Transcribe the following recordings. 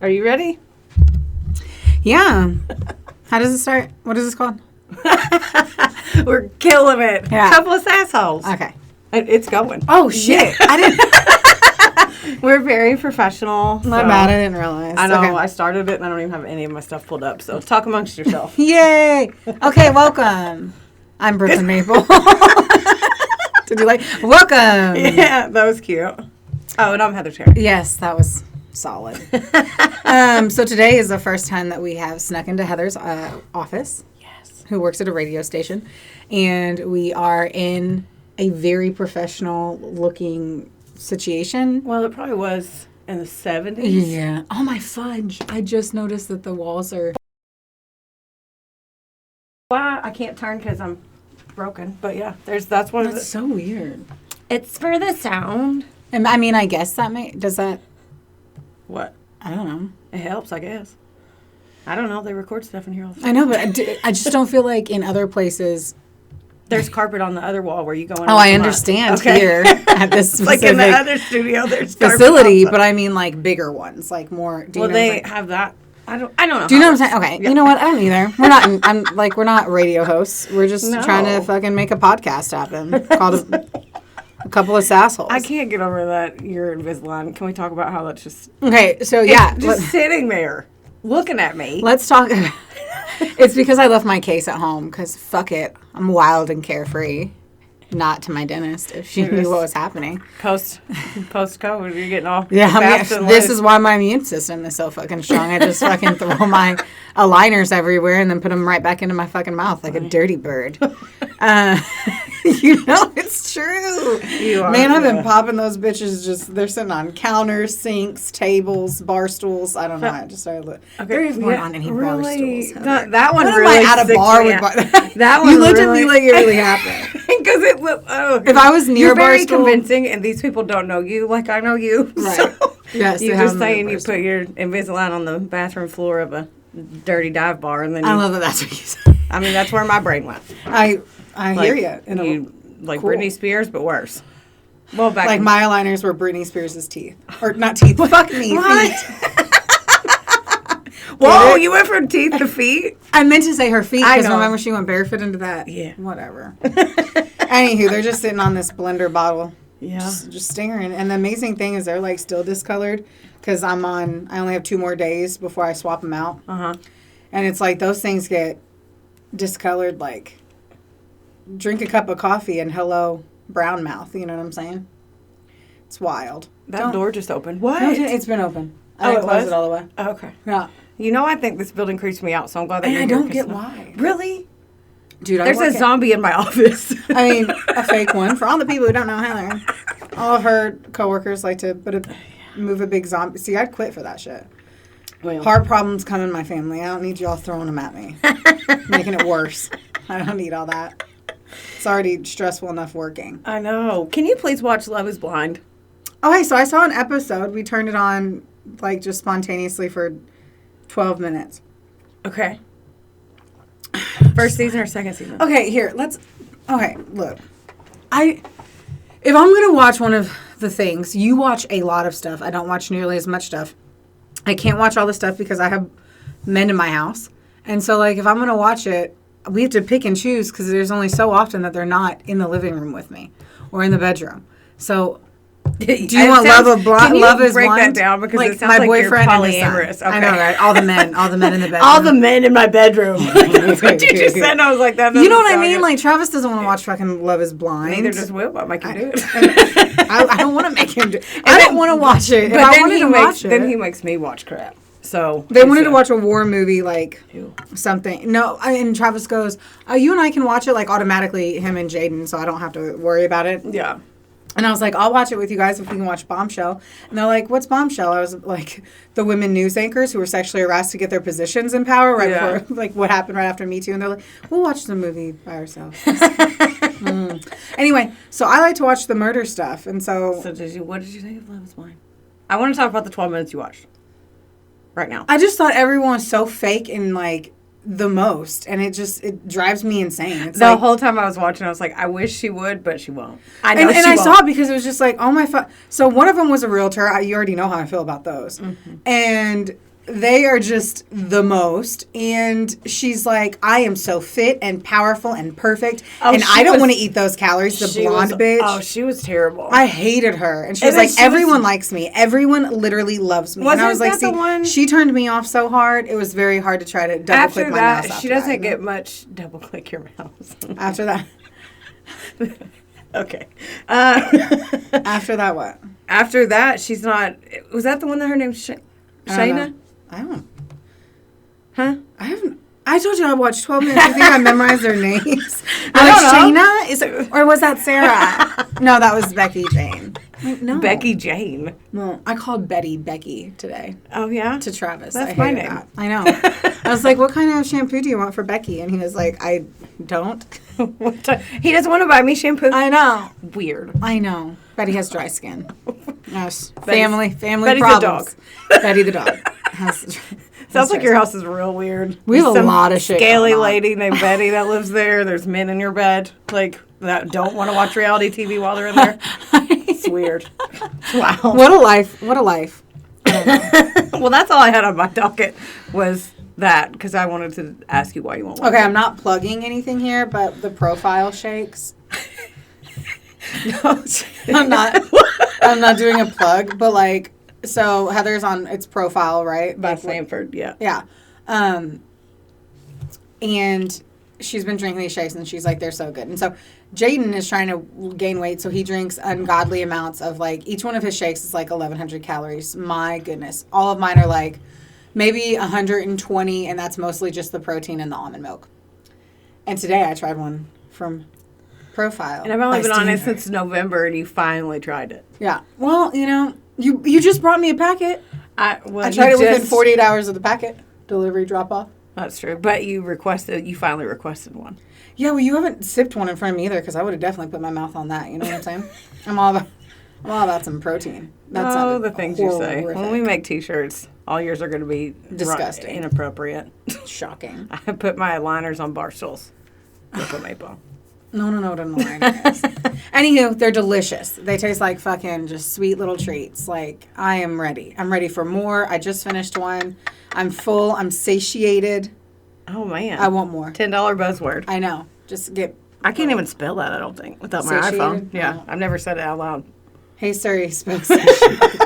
Are you ready? Yeah. How does it start? What is this called? We're killing it. Yeah. Couple of assholes. Okay. It's going. Oh, shit. I didn't. We're very professional. My bad. I didn't realize. I know. Okay. I started it and I don't even have any of my stuff pulled up. So talk amongst yourself. Yay. Okay, welcome. I'm Brooklyn Maple. Did you like? Welcome. Yeah, that was cute. Oh, and I'm Heather Terry. Yes, that was solid. So today is the first time that we have snuck into Heather's office. Yes. Who works at a radio station. And we are in a very professional looking situation. Well, it probably was in the 70s. Yeah. Oh, my fudge. I just noticed that the walls are... Why I can't turn because I'm broken. But yeah, that's one of the... That's so weird. It's for the sound. And I mean, I guess that does that... What? I don't know. It helps, I guess. I don't know. They record stuff in here all the time. I know, but I just don't feel like in other places... There's carpet on the other wall where you go in. Oh, I understand here at this specific like in the other studio, there's facility, but I mean like bigger ones, like more. Well, they have that. I don't know. Do you know what I'm saying? Okay, yeah. You know what? I don't either. We're not. We're not radio hosts. We're just trying to fucking make a podcast happen called a couple of sassholes. I can't get over that. You're Invisalign. Can we talk about how that's just okay? So yeah, just sitting there looking at me. Let's talk. It's because I left my case at home because fuck it. I'm wild and carefree. Not to my dentist if she knew what was happening. Post COVID, you're getting all this is why my immune system is so fucking strong. I just fucking throw my aligners everywhere and then put them right back into my fucking mouth like a dirty bird. You know it's true. Man, I've been popping those bitches. They're sitting on counters, sinks, tables, bar stools. I don't know. I just started looking. There's not on any bar stools. That one when really am I at a bar with that one. You looked at me like it really happened. Because it was. Oh, if I was near you're a bar very stool, convincing, and these people don't know you like I know you. Right. So yes. You're just saying you put your Invisalign on the bathroom floor of a dirty dive bar, and then I love that. That's what you said. I mean, that's where my brain went. I hear you. Like cool. Britney Spears, but worse. Well, back like my aligners were Britney Spears' teeth, or not teeth. Fuck me, feet. Whoa, you went from teeth to feet? I meant to say her feet because remember she went barefoot into that. Yeah. Whatever. Anywho, they're just sitting on this blender bottle. Yeah. Just staring. And the amazing thing is they're like still discolored because I only have 2 more days before I swap them out. Uh-huh. And it's like those things get discolored like drink a cup of coffee and hello brown mouth. You know what I'm saying? It's wild. That door just opened. What? No, it's been open. I didn't close it all the way. Oh, okay. Yeah. You know, I think this building creeps me out, so I'm glad that and you're I here. don't get why. Really? Dude, there's a zombie in my office. I mean, a fake one. For all the people who don't know Heather, all of her coworkers like to move a big zombie. See, I'd quit for that shit. Well, heart problems come in my family. I don't need y'all throwing them at me. Making it worse. I don't need all that. It's already stressful enough working. I know. Can you please watch Love is Blind? Okay, so I saw an episode. We turned it on, like, just spontaneously for 12 minutes. Okay. First season or second season? Okay, look. If I'm going to watch one of the things, you watch a lot of stuff. I don't watch nearly as much stuff. I can't watch all the stuff because I have men in my house. And so, like, if I'm going to watch it, we have to pick and choose because there's only so often that they're not in the living room with me or in the bedroom. So... Do you want Love is Blind? Can you break that down because it sounds like boyfriend you're polyamorous. Okay. I know, right? All the men in the bedroom. All the men in my bedroom. That's what you just said. I was like, that. You know what I mean? Like Travis doesn't want to watch fucking Love is Blind. Neither does Will. I make him do it. I don't want to make him do it. I don't want to watch it. But then he makes me watch crap. So they wanted to watch a war movie, like something. No, and Travis goes, "You and I can watch it like automatically, him and Jaden, so I don't have to worry about it." Yeah. And I was like, I'll watch it with you guys if we can watch Bombshell. And they're like, what's Bombshell? I was like, the women news anchors who were sexually harassed to get their positions in power before, like, what happened right after Me Too. And they're like, we'll watch the movie by ourselves. Anyway, so I like to watch the murder stuff. And so... So what did you think of Love is Blind? I want to talk about the 12 minutes you watched. Right now. I just thought everyone was so fake and, like... the most, and it drives me insane. It's the whole time I was watching, I was like, I wish she would, but she won't. I know, and I saw it because it was just like, oh my so one of them was a realtor. You already know how I feel about those, and they are just the most. And she's like, I am so fit and powerful and perfect. And I don't want to eat those calories. The blonde bitch. Oh, she was terrible. I hated her. And she was like, everyone likes me. Everyone literally loves me. And I was like, see, she turned me off so hard. It was very hard to try to double click my mouse. She doesn't get much double click your mouse. After that. Okay. After that, what? After that, she's not. Was that the one that her name's Shayna? I don't. Huh? I haven't. I told you I watched 12 minutes. I think I memorized their names. I don't know. Shayna? Or was that Sarah? No, that was Becky Jane. No. Becky Jane. No, I called Betty Becky today. Oh, yeah? To Travis. That's my name. That. I know. I was like, what kind of shampoo do you want for Becky? And he was like, I don't. He doesn't want to buy me shampoo. I know. Weird. I know. Betty has dry skin. Yes. Family Betty's problems. The dog. Betty the dog. Sounds like your house is real weird. We have a lot of shit. Scaly lady named Betty that lives there. There's men in your bed that don't want to watch reality TV while they're in there. It's weird. Wow. What a life. What a life. Well, that's all I had on my docket was that because I wanted to ask you why you won't watch Okay, it. I'm not plugging anything here, but the profile shakes. No, I'm not doing a plug, but like, so Heather's on its profile, right? By Sanford, yeah. Yeah. And she's been drinking these shakes, and she's like, they're so good. And so Jaden is trying to gain weight, so he drinks ungodly amounts of, like, each one of his shakes is like 1,100 calories. My goodness. All of mine are like maybe 120, and that's mostly just the protein and the almond milk. And today I tried one from Profile. And I've only been on it since November, and you finally tried it. Yeah. Well, you just brought me a packet. I tried it within 48 hours of the packet. Delivery drop-off. That's true. But you finally requested one. Yeah, well, you haven't sipped one in front of me either, because I would have definitely put my mouth on that. You know what I'm saying? I'm all about some protein. That's the things horrific. You say. When we make T-shirts, all yours are going to be disgusting, inappropriate, shocking. I put my liners on bar stools with a maple. No, liners. Anywho, they're delicious. They taste like fucking just sweet little treats. Like, I am ready. I'm ready for more. I just finished one. I'm full. I'm satiated. Oh, man. I want more. $10 buzzword. I know. Just get... I can't even spell that, I don't think, without my iPhone. Yeah, no. I've never said it out loud. Hey, Siri, spell satiated.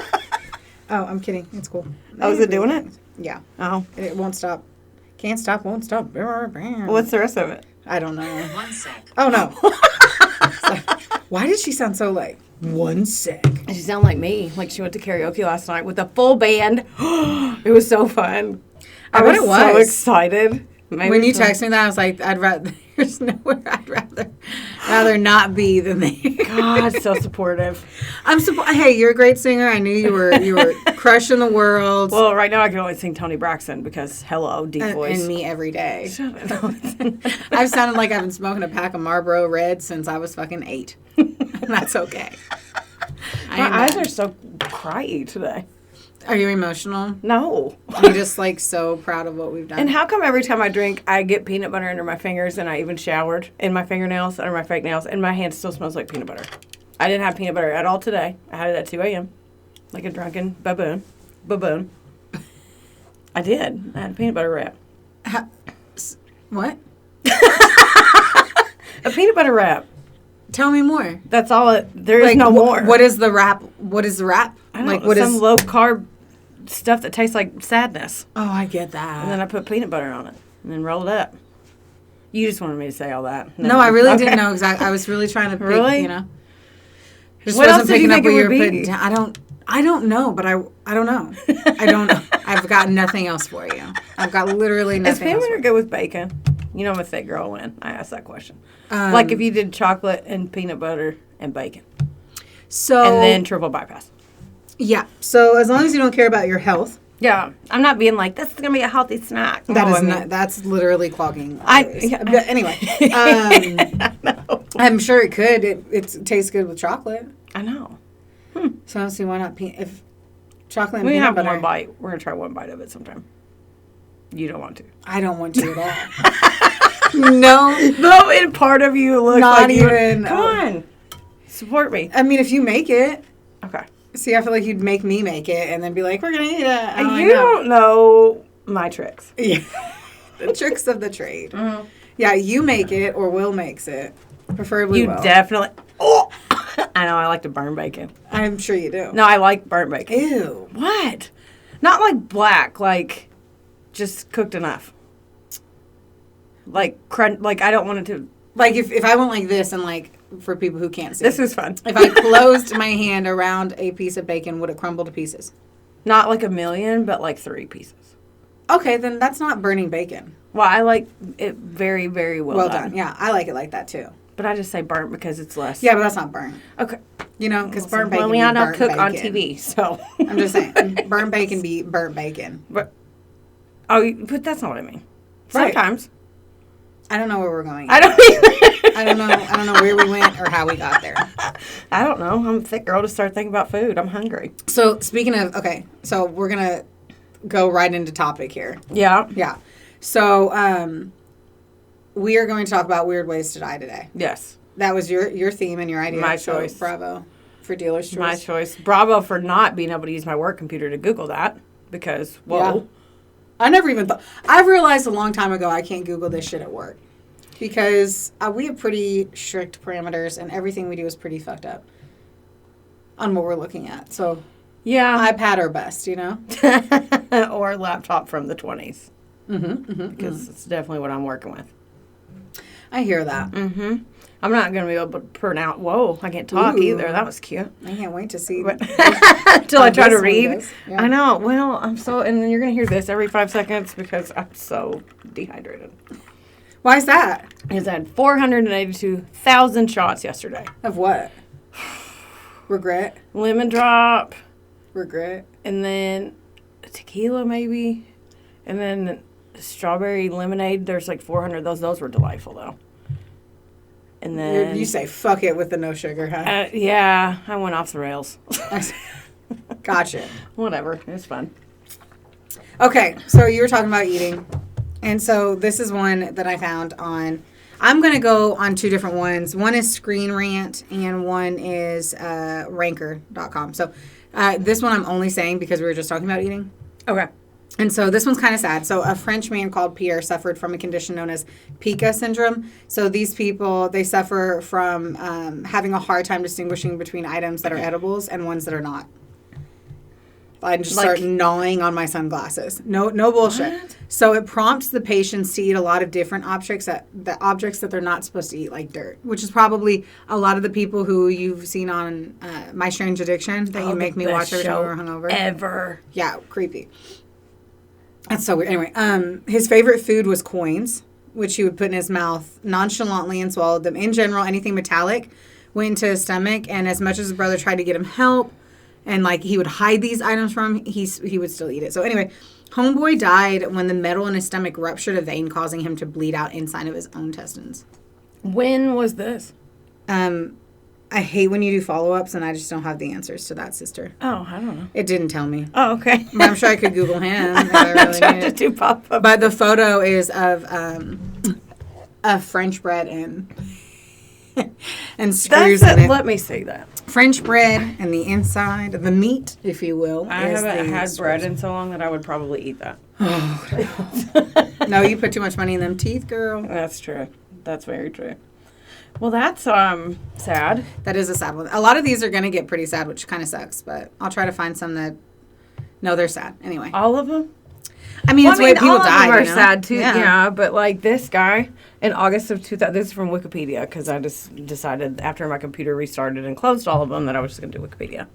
Oh, I'm kidding. It's cool. Oh, is it doing it? Yeah. Oh. It won't stop. Can't stop, won't stop. What's the rest of it? I don't know. 1 sec. Oh, no. Why did she sound so like 1 sec? She sounded like me. Like she went to karaoke last night with a full band. It was so fun. I was so excited. Maybe when you texted me that, I was like, there's nowhere I'd rather not be than there. God, so supportive. Hey, you're a great singer. I knew you were crushing the world. Well, right now I can only sing Toni Braxton because hello, deep voice. And me every day. I've sounded like I've been smoking a pack of Marlboro Red since I was fucking 8. And that's okay. My eyes are so cryy today. Are you emotional? No. I'm just like so proud of what we've done. And how come every time I drink, I get peanut butter under my fingers, and I even showered in my fingernails, under my fake nails, and my hand still smells like peanut butter? I didn't have peanut butter at all today. I had it at 2 a.m. like a drunken baboon. I did. I had a peanut butter wrap. What? A peanut butter wrap. Tell me more. That's all. There is no more. What is the wrap? What is the wrap? I don't know, some low carb stuff that tastes like sadness. Oh, I get that. And then I put peanut butter on it and then roll it up. You just wanted me to say all that. No, I really didn't know exactly. I was really trying to pick, really? Just what else did you think it would be? I don't know, but I don't know. I don't know. I've got nothing else for you. I've got literally nothing else. Is peanut butter good with bacon? You know I'm a thick girl when I asked that question. Like if you did chocolate and peanut butter and bacon. And then triple bypass. Yeah. So as long as you don't care about your health. Yeah. I'm not being like, this is going to be a healthy snack. That's literally clogging. Yeah. But anyway. I know. I'm sure it could. It tastes good with chocolate. I know. So I don't see why not if chocolate and we peanut have butter. one bite. We're going to try one bite of it sometime. You don't want to. I don't want to at all. No. No, and part of you looks not like even. Come on. Support me. I mean, if you make it. Okay. See, I feel like you'd make me make it and then be like, we're going to eat it. You don't know my tricks. Yeah. The tricks of the trade. Mm-hmm. Yeah, you make it or Will makes it. Preferably Will. You definitely... Oh! I know, I like to burn bacon. I'm sure you do. No, I like burnt bacon. Ew. What? Not like black, like just cooked enough. Like, I don't want it to... Like, if I went like this and, like, for people who can't see. This is fun. If I closed my hand around a piece of bacon, would it crumble to pieces? Not like 1,000,000, but like 3 pieces. Okay, then that's not burning bacon. Well, I like it very, very well done. Yeah, I like it like that, too. But I just say burnt because it's less. Yeah, but that's not burnt. Okay. You know, because burnt bacon well, we all don't cook on TV, so. I'm just saying, burnt bacon be burnt bacon. But that's not what I mean. Right. Sometimes. I don't know where we're going. I don't either. I don't know where we went or how we got there. I don't know. I'm a thick girl to start thinking about food. I'm hungry. So, speaking of, okay, so we're going to go right into topic here. Yeah. Yeah. So, we are going to talk about weird ways to die today. Yes. That was your theme and your idea. My choice. So bravo for dealer's choice. My choice. Bravo for not being able to use my work computer to Google that because, whoa. Yeah. I never even thought. I've realized a long time ago I can't Google this shit at work because we have pretty strict parameters and everything we do is pretty fucked up on what we're looking at. So, yeah, iPad or best, you know, or laptop from the 20s. Because it's definitely what I'm working with. I hear that. I'm not going to be able to pronounce. Whoa, I can't talk either. That was cute. I can't wait to see. Until I try to read. Yeah. I know. Well, and then you're going to hear this every 5 seconds because I'm so dehydrated. Why is that? Because I had 482,000 shots yesterday. Of what? Regret? Lemon drop. Regret? And then tequila maybe. And then strawberry lemonade. There's like 400 of those. Those were delightful though. And then you say fuck it with the no sugar, huh? Yeah, I went off the rails. Gotcha. Whatever, it's fun. Okay, so you were talking about eating, and so this is one that I found on. I'm gonna go on 2 different ones. One is Screen Rant, and one is Ranker.com. So this one I'm only saying because we were just talking about eating. Okay. And so this one's kind of sad. So a French man called Pierre suffered from a condition known as Pica syndrome. So these people, they suffer from having a hard time distinguishing between items that are edibles and ones that are not. I just start gnawing on my sunglasses. No bullshit. What? So it prompts the patients to eat a lot of different objects that they're not supposed to eat, like dirt, which is probably a lot of the people who you've seen on My Strange Addiction that you make me watch every time we're hungover. Ever. Yeah, creepy. That's so weird. Anyway, his favorite food was coins, which he would put in his mouth nonchalantly and swallowed them. In general, anything metallic went into his stomach, and as much as his brother tried to get him help, and like he would hide these items from him, he would still eat it. So anyway, homeboy died when the metal in his stomach ruptured a vein, causing him to bleed out inside of his own intestines. When was this? I hate when you do follow-ups, and I just don't have the answers to that, sister. Oh, I don't know. It didn't tell me. Oh, okay. But I'm sure I could Google him if I really needed. To do pop-up. But the photo is of French bread and screws in it. Let me see that. French bread and the inside, the meat, if you will. I haven't had bread in so long that I would probably eat that. Oh. No, you put too much money in them teeth, girl. That's true. That's very true. Well, that's sad. That is a sad one. A lot of these are going to get pretty sad, which kind of sucks. But I'll try to find some that, no, they're sad. Anyway. All of them? I mean, it's the way people all die, of them are you know? sad, too. Yeah, but like this guy, in August of 2000, this is from Wikipedia, because I just decided after my computer restarted and closed all of them that I was just going to do Wikipedia.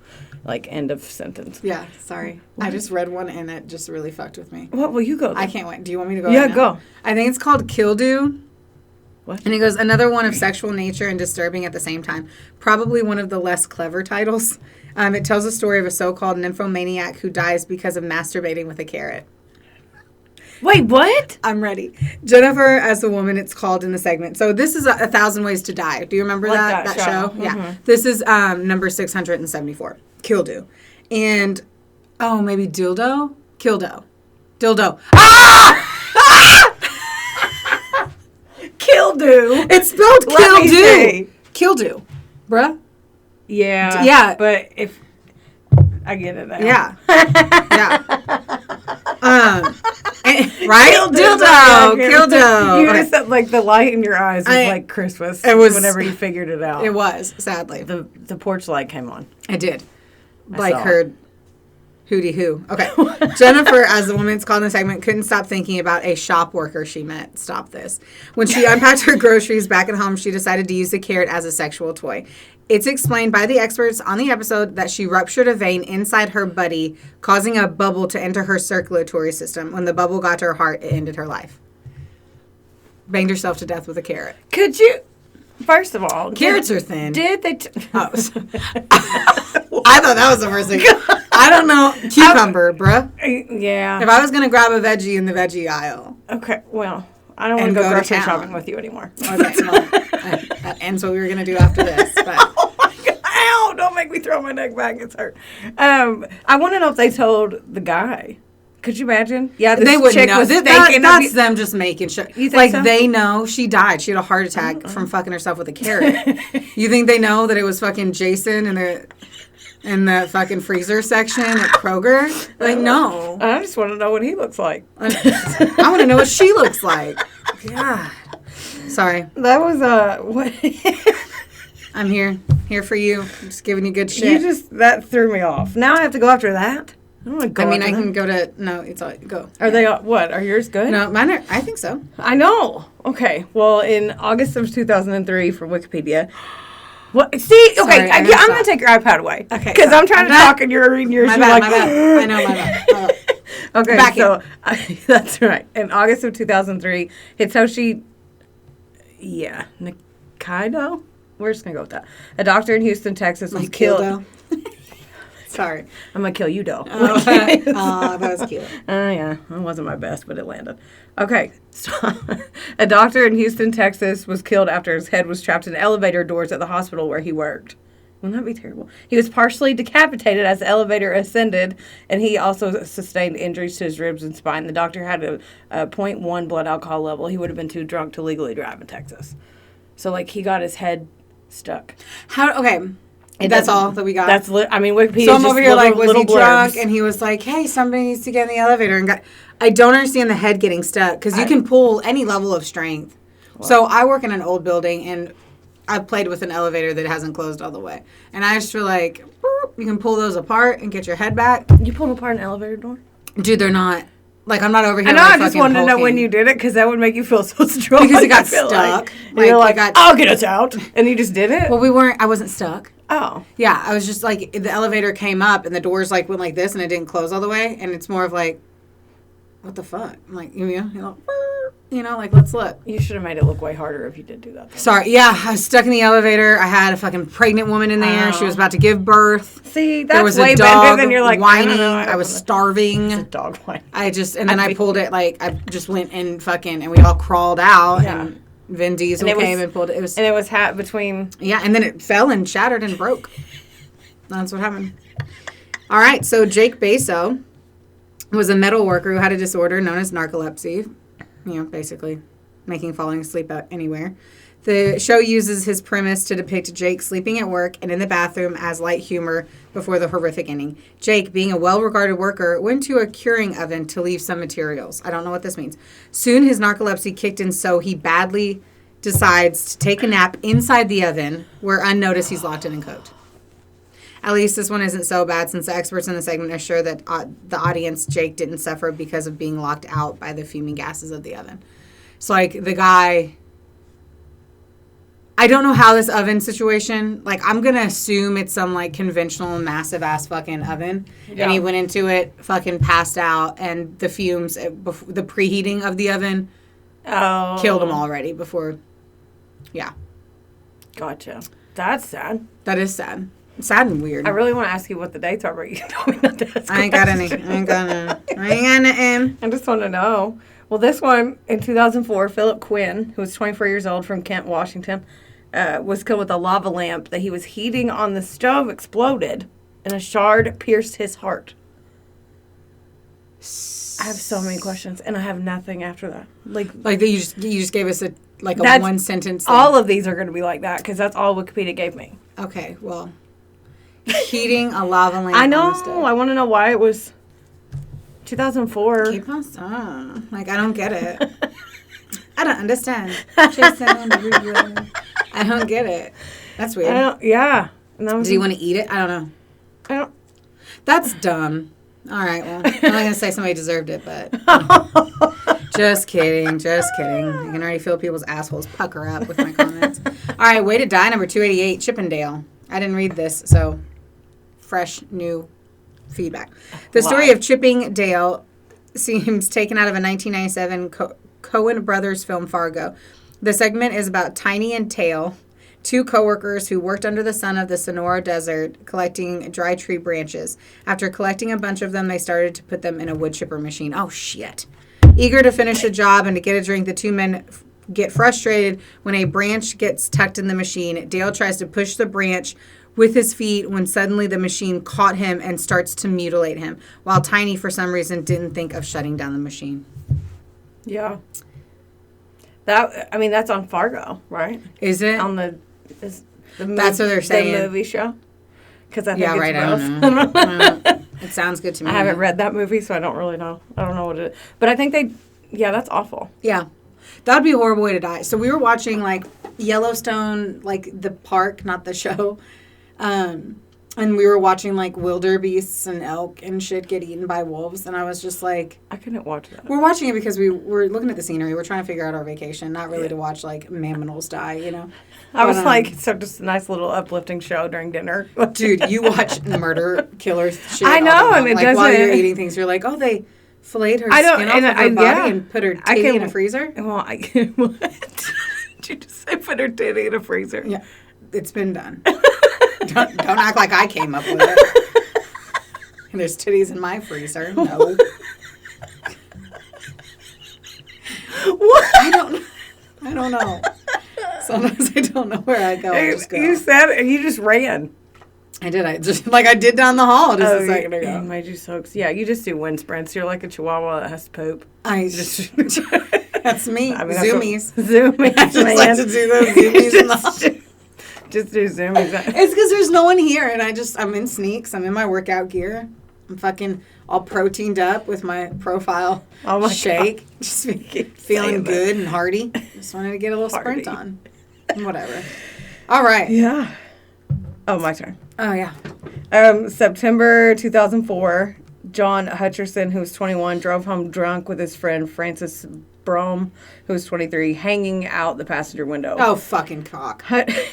Like, end of sentence. Yeah, sorry. What? I just read one, and it just really fucked with me. What? Well, you go then. I can't wait. Do you want me to go? Yeah, right now? go. I think it's called Killdo. What? And he goes, another one of sexual nature and disturbing at the same time. Probably one of the less clever titles. It tells the story of a so-called nymphomaniac who dies because of masturbating with a carrot. Wait, what? I'm ready. Jennifer as the woman, it's called in the segment. So this is 1,000 Ways to Die. Do you remember that show? Mm-hmm. Yeah. This is number 674. Killdo. And, maybe dildo? Killdo. Dildo. Ah! Killdo. It's spelled Killdo. Killdo. Bruh. Yeah. Yeah. But if I get it now. Yeah. Right? Killdo. You just said, like, the light in your eyes was like Christmas. It was whenever you figured it out. It was, sadly. The porch light came on. I did. Like, heard hootie hoo. Okay. Jennifer, as the woman it's called in the segment, couldn't stop thinking about a shop worker she met. Stop this. When she unpacked her groceries back at home, she decided to use the carrot as a sexual toy. It's explained by the experts on the episode that she ruptured a vein inside her body, causing a bubble to enter her circulatory system. When the bubble got to her heart, it ended her life. Banged herself to death with a carrot. Could you... First of all... Carrots are thin. Did they... I thought that was the first thing. I don't know. Cucumber, bruh. Yeah. If I was going to grab a veggie in the veggie aisle. Okay, well... I don't want to go grocery shopping with you anymore. Okay, well, that ends what we were going to do after this. But. Oh my God. Ow! Don't make me throw my neck back. It's hurt. I want to know if they told the guy. Could you imagine? Yeah, this they would chick know. was That's them just making sure. You think like, so? They know she died. She had a heart attack from fucking herself with a carrot. You think they know that it was fucking Jason in the fucking freezer section at Kroger? Like, no. I just want to know what he looks like. I want to know what she looks like. God. Sorry. That was what? I'm here for you. I'm just giving you good shit. That threw me off. Now I have to go after that. I don't want to go. I mean, I them. can go to. No, it's all. Go. Are they what? Are yours good? No, mine are. I think so. I know. Okay. Well, in August of 2003, for Wikipedia. What? See, okay, Sorry, I'm going to take your iPad away. Okay. Because I'm trying to talk and you're reading yours. My You're bad, like, my bad. I know, my bad. Okay, Back so that's right. In August of 2003, Hitoshi, Nikaido? We're just going to go with that. A doctor in Houston, Texas was killed. Sorry. I'm going to kill you, though. Oh, that was cute. Yeah, it wasn't my best, but it landed. Okay, so a doctor in Houston, Texas was killed after his head was trapped in elevator doors at the hospital where he worked. Wouldn't that be terrible? He was partially decapitated as the elevator ascended, and he also sustained injuries to his ribs and spine. The doctor had a 0.1 blood alcohol level. He would have been too drunk to legally drive in Texas. So, like, he got his head stuck. Okay. That's all that we got. Wikipedia. So I'm over here like, was he drunk? And he was like, hey, somebody needs to get in the elevator. And I don't understand the head getting stuck because you can pull any level of strength. Well, so I work in an old building and I've played with an elevator that hasn't closed all the way. And I just feel like you can pull those apart and get your head back. You pulled apart an elevator door? Dude, they're not. Like, I'm not over here. I know, I just wanted to know when you did it because that would make you feel so strong. Because it got stuck. Like, you're like, I'll get us out. And you just did it? Well, I wasn't stuck. Oh. Yeah, I was just like, the elevator came up and the doors like went like this and it didn't close all the way. And it's more of like, what the fuck? I'm like, like, let's look. You should have made it look way harder if you did do that. Though. Sorry. Yeah, I was stuck in the elevator. I had a fucking pregnant woman in there. She was about to give birth. See, that's way better than you're like whining. I was starving. It's a dog whining. I pulled it like, I just went and we all crawled out and Vin Diesel came and pulled it. And it was between. Yeah, and then it fell and shattered and broke. That's what happened. All right, so Jake Basso was a metal worker who had a disorder known as narcolepsy. Basically making falling asleep out anywhere. The show uses his premise to depict Jake sleeping at work and in the bathroom as light humor before the horrific ending. Jake, being a well-regarded worker, went to a curing oven to leave some materials. I don't know what this means. Soon his narcolepsy kicked in, so he badly decides to take a nap inside the oven, where unnoticed he's locked in and cooked. At least this one isn't so bad, since the experts in the segment are sure that the audience, Jake, didn't suffer because of being locked out by the fuming gases of the oven. So, like, the guy... I don't know how this oven situation... Like, I'm going to assume it's some, like, conventional, massive-ass fucking oven. Yeah. And he went into it, fucking passed out, and the fumes, the preheating of the oven killed him already before... Yeah. Gotcha. That's sad. That is sad. Sad and weird. I really want to ask you what the dates are, but you told me not to ask. I ain't got any. I just want to know. Well, this one, in 2004, Philip Quinn, who was 24 years old from Kent, Washington, was killed with a lava lamp that he was heating on the stove, exploded, and a shard pierced his heart. I have so many questions, and I have nothing after that. Like you just gave us a one sentence. All of these are going to be like that because that's all Wikipedia gave me. Okay, well, Heating a lava lamp. I know. I want to know why it was 2004. Keep on. Like, I don't get it. I don't understand. I don't get it. That's weird. Yeah. Does he want to eat it? I don't know. That's dumb. All right, well, I'm not going to say somebody deserved it, but... Just kidding. I can already feel people's assholes pucker up with my comments. All right, way to die, number 288, Chippendale. I didn't read this, so fresh, new feedback. The story of Chipping Dale seems taken out of a 1997 Coen Brothers film, Fargo. The segment is about Tiny and Tail, two co-workers who worked under the sun of the Sonora Desert collecting dry tree branches. After collecting a bunch of them, they started to put them in a wood chipper machine. Oh, shit. Eager to finish the job and to get a drink, the two men get frustrated when a branch gets tucked in the machine. Dale tries to push the branch with his feet when suddenly the machine caught him and starts to mutilate him, while Tiny, for some reason, didn't think of shutting down the machine. Yeah. That's on Fargo, right? Is it? On that's what they're saying. The movie show. Because I think it's right. gross. I don't know. It sounds good to me. I haven't read that movie, so I don't really know. I don't know what it is. But I think that's awful. Yeah. That would be a horrible way to die. So we were watching, like, Yellowstone, like, the park, not the show. And we were watching, like, wildebeests and elk and shit get eaten by wolves. And I was just like... I couldn't watch that. We're watching it because we were looking at the scenery. We're trying to figure out our vacation, not really to watch, like, mammals die, you know? I was like, so just a nice little uplifting show during dinner. Dude, you watch murder killers shit. I know, and it doesn't... While you're eating things, you're like, oh, they filleted her skin off of her body and put her titty in a freezer? Well, what? Did you just say put her titty in a freezer? Yeah. It's been done. Don't act like I came up with it. And there's titties in my freezer. No. What? I don't know. Sometimes I don't know where I go. I just go. You said it and you just ran. I did. I just like I did down the hall just a second ago. It made you so yeah, you just do wind sprints. You're like a chihuahua that has to poop. That's me. Zoomies. Zoomies. I just like to do those zoomies in the hall. Just do zoomies. It's because there's no one here, and I'm in sneaks. I'm in my workout gear. I'm fucking all proteined up with my profile shake. God. Just feeling good and hearty. Just wanted to get a little sprint on. Whatever. All right. Yeah. Oh, my turn. Oh, yeah. September 2004, John Hutcherson, who was 21, drove home drunk with his friend Francis Brom, who was 23, hanging out the passenger window. Oh, fucking cock.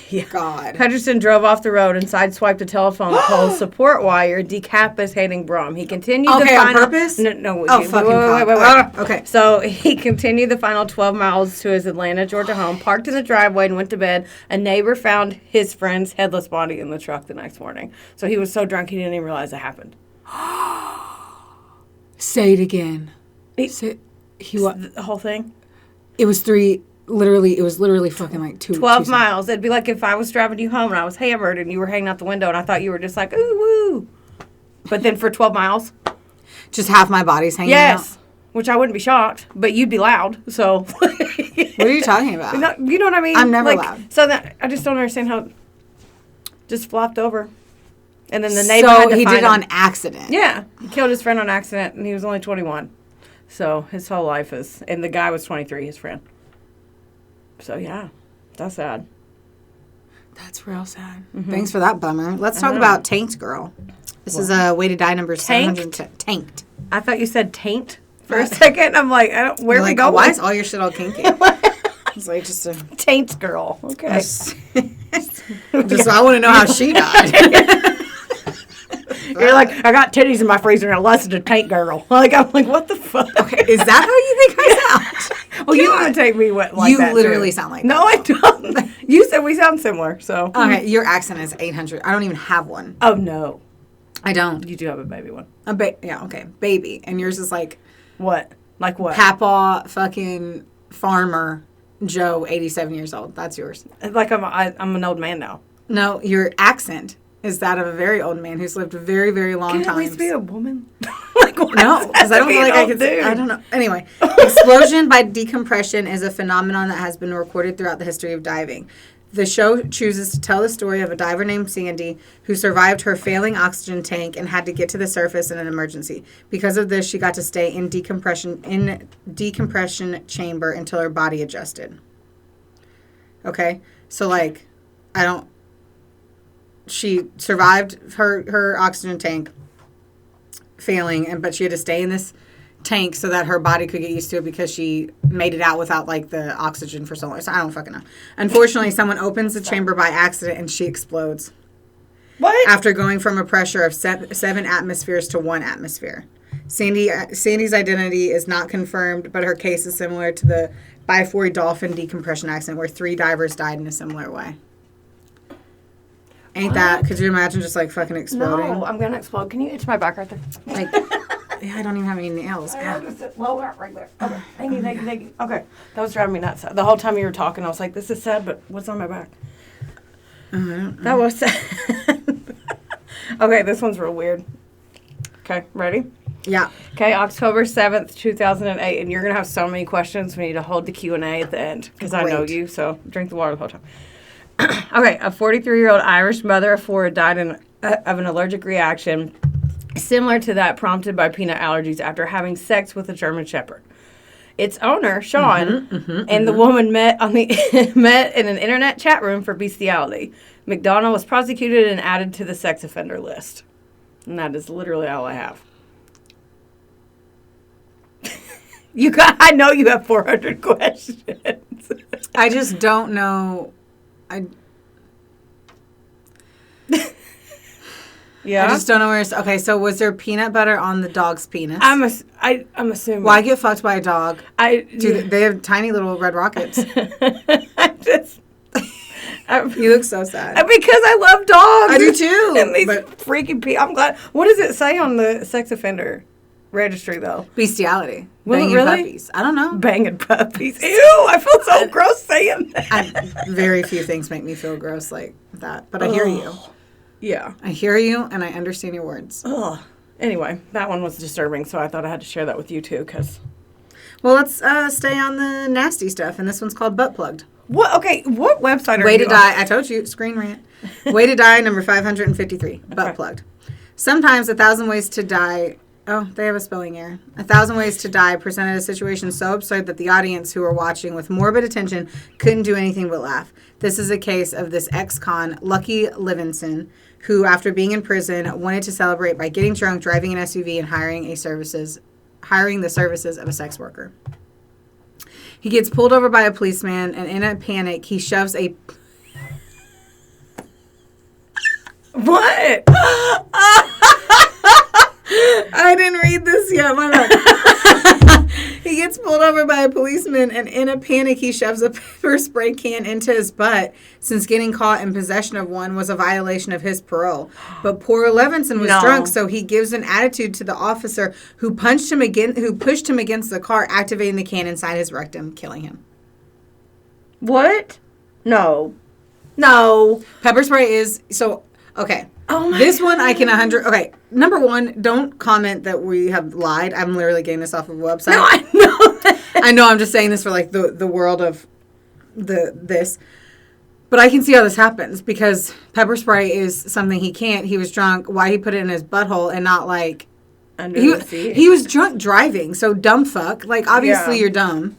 Yeah. God. Hutcherson drove off the road and sideswiped a telephone pole support wire, decapitating Brom. He continued the final... on purpose? No. Oh, fucking wait. Okay. So he continued the final 12 miles to his Atlanta, Georgia home, parked in the driveway and went to bed. A neighbor found his friend's headless body in the truck the next morning. So he was so drunk he didn't even realize it happened. Say it again. The whole thing? It was literally fucking like 12 miles. It'd be like if I was driving you home and I was hammered and you were hanging out the window and I thought you were just like, ooh, woo. But then for 12 miles? Just half my body's hanging out? Yes. Which I wouldn't be shocked, but you'd be loud, so. What are you talking about? You know what I mean? I'm never loud. So I just don't understand how it just flopped over. And then the neighbor So had to he find did him. on accident? Yeah. He killed his friend on accident and he was only 21. So his whole life is, and the guy was 23, his friend. So yeah, that's sad. That's real sad. Mm-hmm. Thanks for that bummer. Let's talk about Tanked Girl. This is a way to die number 710. Tanked. I thought you said taint for a second. I'm like, where are we going? Why is all your shit all kinky? It's like just a Taint Girl. Okay. Just I want to know how she died. You're like, I got titties in my freezer and I lusted a taint girl. I'm like, what the fuck? Okay, is that how you think I sound? Well, you imitate me like that. You literally sound like that. No, I don't. You said we sound similar, so. Okay, your accent is 800. I don't even have one. Oh, no. I don't. You do have a baby one. Yeah, okay. Baby. And yours is like. What? Like what? Papa fucking farmer Joe, 87 years old. That's yours. Like I'm an old man now. No, your accent is that of a very old man who's lived a very, very long time. Can it at least be a woman? No, because I don't feel like I could. I don't know. Anyway, explosion by decompression is a phenomenon that has been recorded throughout the history of diving. The show chooses to tell the story of a diver named Sandy who survived her failing oxygen tank and had to get to the surface in an emergency. Because of this, she got to stay in decompression chamber until her body adjusted. Okay? So, like, she survived her oxygen tank failing, but she had to stay in this tank so that her body could get used to it because she made it out without like the oxygen for so long. So I don't fucking know. Unfortunately, someone opens the chamber by accident and she explodes. What? After going from a pressure of 7 atmospheres to 1 atmosphere. Sandy's identity is not confirmed, but her case is similar to the Bifoy dolphin decompression accident where 3 divers died in a similar way. Ain't that? Could you imagine just like fucking exploding? No, I'm gonna explode. Can you itch my back right there? Like, yeah, I don't even have any nails. Low out right there. Okay, thank you. Okay, that was driving me nuts. The whole time you were talking, I was like, "This is sad, but what's on my back?" That was sad. Okay, this one's real weird. Okay, ready? Yeah. Okay, October 7th, 2008, and you're gonna have so many questions. We need to hold the Q&A at the end because I know you. So drink the water the whole time. Okay, a 43-year-old Irish mother of 4 died of an allergic reaction similar to that prompted by peanut allergies after having sex with a German Shepherd. Its owner, Sean, and the woman met in an internet chat room for bestiality. McDonald was prosecuted and added to the sex offender list. And that is literally all I have. I know you have 400 questions. I just don't know. Yeah. I just don't know where it's... Okay, so was there peanut butter on the dog's penis? I'm assuming. Why get fucked by a dog? They have tiny little red rockets. You look so sad. Because I love dogs. I do too. And these freaking people. I'm glad. What does it say on the sex offender registry, though? Bestiality. Banging puppies. I don't know. Banging puppies. Ew, I feel so gross saying that. Very few things make me feel gross like that. But I hear you. Yeah. I hear you, and I understand your words. Ugh. Anyway, that one was disturbing, so I thought I had to share that with you, too, because... Well, let's stay on the nasty stuff, and this one's called Butt Plugged. What? Okay, what website are you on? Way to Die. I told you, screen rant. Way to Die, number 553. Butt Plugged. Sometimes 1,000 Ways to Die... Oh, they have a spelling error. 1,000 Ways to Die presented a situation so absurd that the audience who were watching with morbid attention couldn't do anything but laugh. This is a case of this ex-con, Lucky Livingston, who, after being in prison, wanted to celebrate by getting drunk, driving an SUV, and hiring the services of a sex worker. He gets pulled over by a policeman, and in a panic, he shoves a... What? I didn't read this yet. My bad. He gets pulled over by a policeman, and in a panic, he shoves a pepper spray can into his butt, since getting caught in possession of one was a violation of his parole. But poor Levinson was drunk, so he gives an attitude to the officer who pushed him against the car, activating the can inside his rectum, killing him. What? No. Pepper spray is... So, okay. Oh my This one I can 100... Okay, number one, don't comment that we have lied. I'm literally getting this off of a website. No, I know that. I know, I'm just saying this for like the world of this. But I can see how this happens because pepper spray is something he was drunk. Why he put it in his butthole and not like... Under the seat. He was drunk driving, so dumb fuck. Like, obviously you're dumb.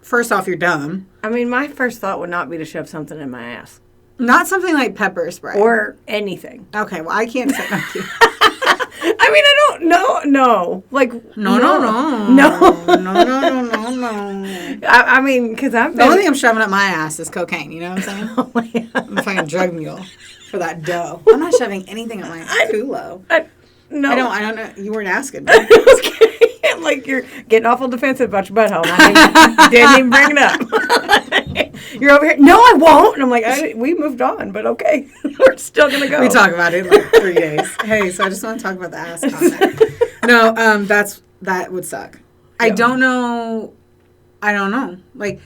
First off, you're dumb. I mean, my first thought would not be to shove something in my ass. Not something like pepper spray. Or anything. Okay, well, I can't say thank you. I mean, I don't know. No. Like, No. I mean, because I've been... The only thing I'm shoving up my ass is cocaine, you know what I'm saying? Oh, my God. I'm a fucking drug mule for that dough. I'm not shoving anything up my ass. Too low. No. I don't know. You weren't asking me. Okay. Like, you're getting awful defensive about your butthole. I mean, you didn't even bring it up. You're over here. No, I won't. And I'm like, we moved on, but okay. We're still going to go. We talk about it in like 3 days. Hey, so I just want to talk about the ass comment. No, that would suck. Yeah. I don't know. Like,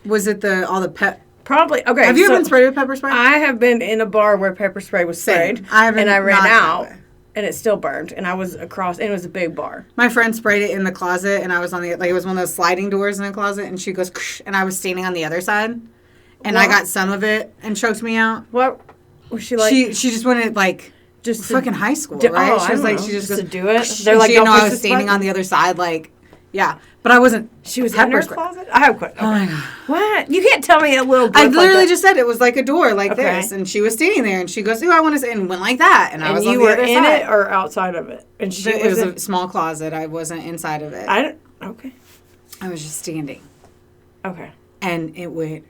was it all the pep? Probably. Okay. Have you ever been sprayed with pepper spray? I have been in a bar where pepper spray was sprayed. And I ran out. And it still burned, and I was across, and it was a big bar. My friend sprayed it in the closet, and I was on it was one of those sliding doors in the closet, and she goes, and I was standing on the other side, and I got some of it and choked me out. What was she like? She just went like just fucking high school, right? She was like, she just to do it. They're like, I was standing on the other side, like, yeah, but I wasn't. She was in her closet. I have questions. Oh my god, what? You can't tell me a little. I literally just said it was like a door, like this, and she was standing there, and she goes, "Ooh, I want to," say, and went like that, and I was on the other side. You were in it or outside of it? And it was a small closet. I wasn't inside of it. Okay. I was just standing. Okay. And it went,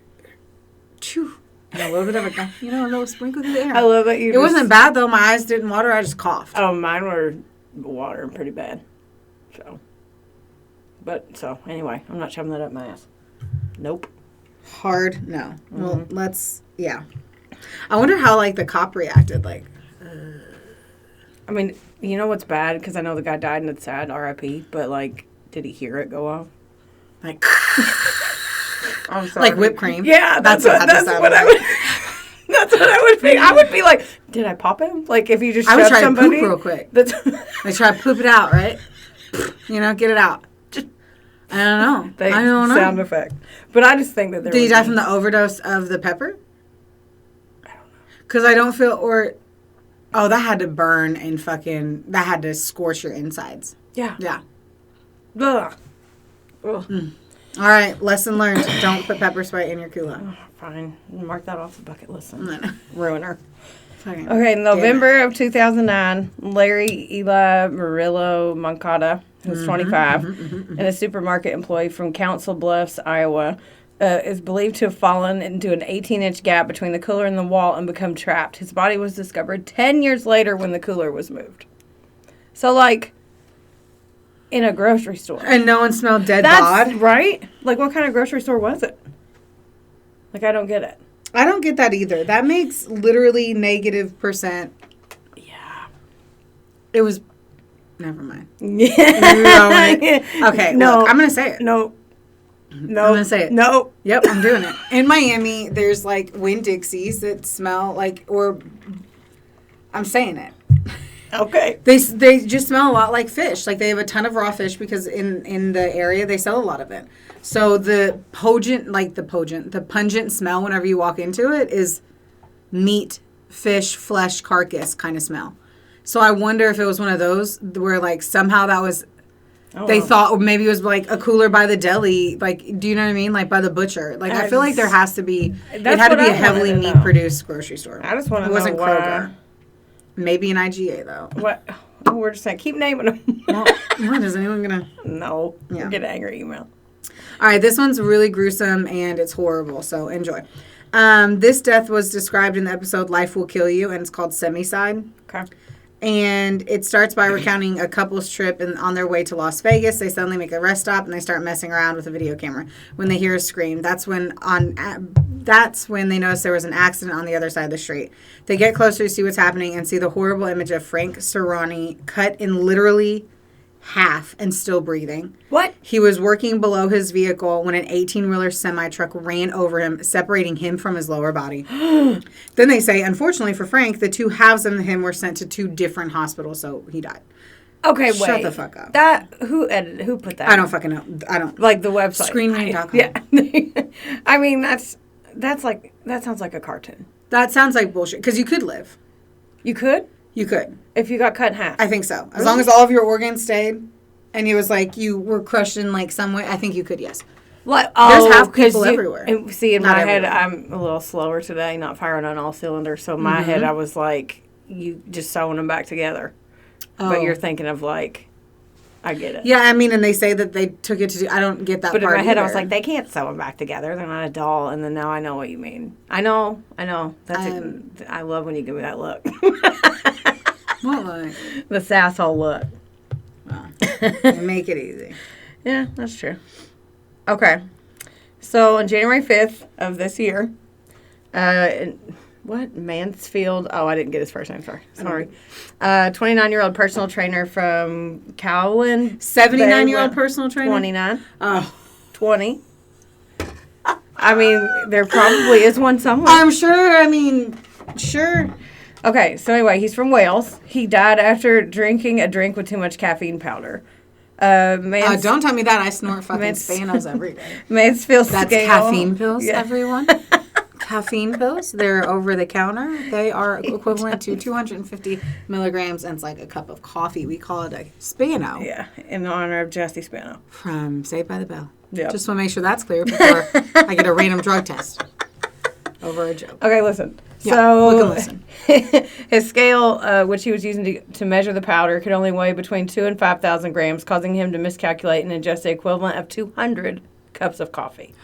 choo, and a little bit of a little sprinkle through the air. I love that you. It wasn't bad though. My eyes didn't water. I just coughed. Oh, mine were watering pretty bad. So anyway, I'm not shoving that up my ass. Nope. Hard no. Mm-hmm. Well, yeah. I wonder how like the cop reacted. Like, I mean, you know what's bad? Because I know the guy died and it's sad, R.I.P. But like, did he hear it go off? Like, I'm sorry. Like whipped cream. Yeah, that's what I would. That's what I would be. I would be like, did I pop him? Like if you just I would try somebody, to poop real quick. I try to poop it out, right? Get it out. I don't know. I don't know. Sound effect. But I just think that Did he die from the overdose of the pepper? I don't know. Because I don't feel that had to burn and that had to scorch your insides. Yeah. Yeah. Ugh. Mm. All right, lesson learned. Don't put pepper spray in your cooler. Oh, fine. Mark that off the bucket list. No. Ruiner. Okay, November of 2009, Larry Eli Murillo Moncada, who's 25, and a supermarket employee from Council Bluffs, Iowa, is believed to have fallen into an 18-inch gap between the cooler and the wall and become trapped. His body was discovered 10 years later when the cooler was moved. So, like, in a grocery store. And no one smelled dead bod? Right? Like, what kind of grocery store was it? Like, I don't get it. I don't get that either. That makes literally -%. Yeah. It was... Never mind. Yeah. Okay, no. Look, I'm going to say it. No. I'm going to say it. No. Yep, I'm doing it. In Miami, there's, like, Winn-Dixies that smell like... Or... I'm saying it. Okay. They just smell a lot like fish. Like, they have a ton of raw fish because in the area, they sell a lot of it. So the pungent smell whenever you walk into it is meat, fish, flesh, carcass kind of smell. So I wonder if it was one of those where, like, somehow that was... They thought maybe it was, like, a cooler by the deli. Like, do you know what I mean? Like, by the butcher. Like, I feel like there has to be... It had to be a heavily meat-produced grocery store. I just want to know. It wasn't Kroger. Maybe an IGA, though. What? Oh, we're just saying, keep naming them. Well, what? Is anyone going to... No. Yeah. Get an angry email. All right, this one's really gruesome, and it's horrible, so enjoy. This death was described in the episode Life Will Kill You, and it's called Semicide. Okay. And it starts by recounting a couple's trip on their way to Las Vegas. They suddenly make a rest stop, and they start messing around with a video camera. When they hear a scream, that's when they notice there was an accident on the other side of the street. They get closer to see what's happening and see the horrible image of Frank Serrani cut in literally half and still breathing. What? He was working below his vehicle when an 18-wheeler semi-truck ran over him, separating him from his lower body. Then they say, unfortunately for Frank, the two halves of him were sent to 2 different hospitals, so he died. Okay, wait. Shut the fuck up. Who put that? I don't fucking know. I don't. Like the website. Screenrant.com. Yeah. I mean, that sounds like a cartoon. That sounds like bullshit, because you could live. You could? You could. If you got cut in half. I think so. As long as all of your organs stayed and it was like you were crushed in like some way, I think you could, yes. Like, there's half people everywhere. And see, in my head, I'm a little slower today, not firing on all cylinders. So in my head, I was like, you just sewing them back together. Oh. But you're thinking of like, I get it. Yeah, I mean, and they say that they took it to do, I don't get that part. But in my head, either. I was like, they can't sew them back together. They're not a doll. And then now I know what you mean. I know. I love when you give me that look. What look? The sasshole look. Well, make it easy. Yeah, that's true. Okay. So on January 5th of this year, Mansfield? Oh, I didn't get his first name. Sorry. 29-year-old personal trainer from Cowan. 79-year-old personal trainer? 29. Oh. 20. I mean, there probably is one somewhere. I'm sure. I mean, sure. Okay, so anyway, he's from Wales. He died after drinking a drink with too much caffeine powder. Don't tell me that. I snort fucking Spanos every day. Mansfield That's scale. caffeine pills, everyone. caffeine pills. They're over the counter. They are equivalent to 250 milligrams, and it's like a cup of coffee. We call it a Spano. Yeah, in honor of Jesse Spano. From Saved by the Bell. Yeah. Just want to make sure that's clear before I get a random drug test over a joke. Okay, listen. Yeah, so, look and listen. His scale, which he was using to measure the powder, could only weigh between 2,000 and 5,000 grams, causing him to miscalculate and ingest the equivalent of 200 cups of coffee.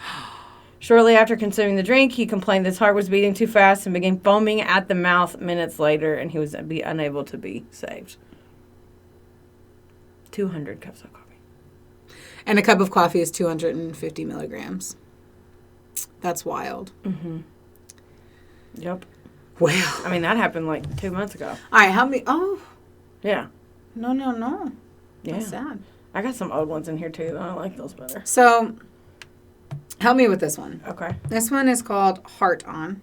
Shortly after consuming the drink, he complained his heart was beating too fast and began foaming at the mouth minutes later, and he was unable to be saved. 200 cups of coffee. And a cup of coffee is 250 milligrams. That's wild. Mm-hmm. Yep. Well. I mean, that happened like 2 months ago. All right, how many? Oh. Yeah. No. Yeah. That's sad. I got some old ones in here, too. I like those better. So, help me with this one. Okay. This one is called Heart On.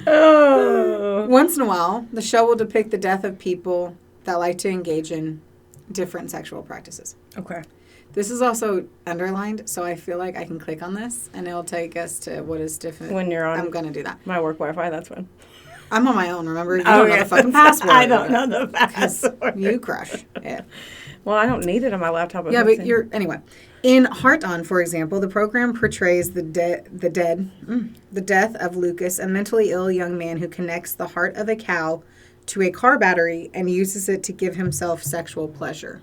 Oh. Once in a while, the show will depict the death of people that like to engage in different sexual practices. Okay. This is also underlined, so I feel like I can click on this, and it'll take us to what is different. When you're on I'm going to do that. my work Wi-Fi, that's fine. I'm on my own, remember? You don't know the fucking password. I don't know the password. You crush it. Well, I don't need it on my laptop. Yeah, but you're... Anyway. In Heart On, for example, the program portrays the death of Lucas, a mentally ill young man who connects the heart of a cow to a car battery and uses it to give himself sexual pleasure.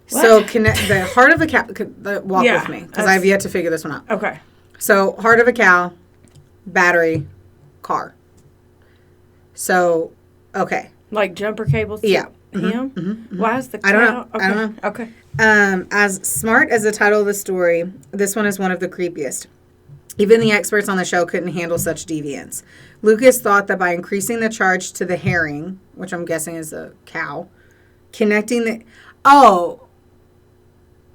What? So connect the heart of a cow. Walk with me, because I've yet to figure this one out. Okay. So heart of a cow, battery, car. So, okay. Like jumper cables? Yeah. Him? Mm-hmm. Why is the cow? I don't know. Okay. I don't know. Okay. As smart as the title of the story, this one is one of the creepiest. Even the experts on the show couldn't handle such deviance. Lucas thought that by increasing the charge to the herring, which I'm guessing is a cow, connecting the... Oh,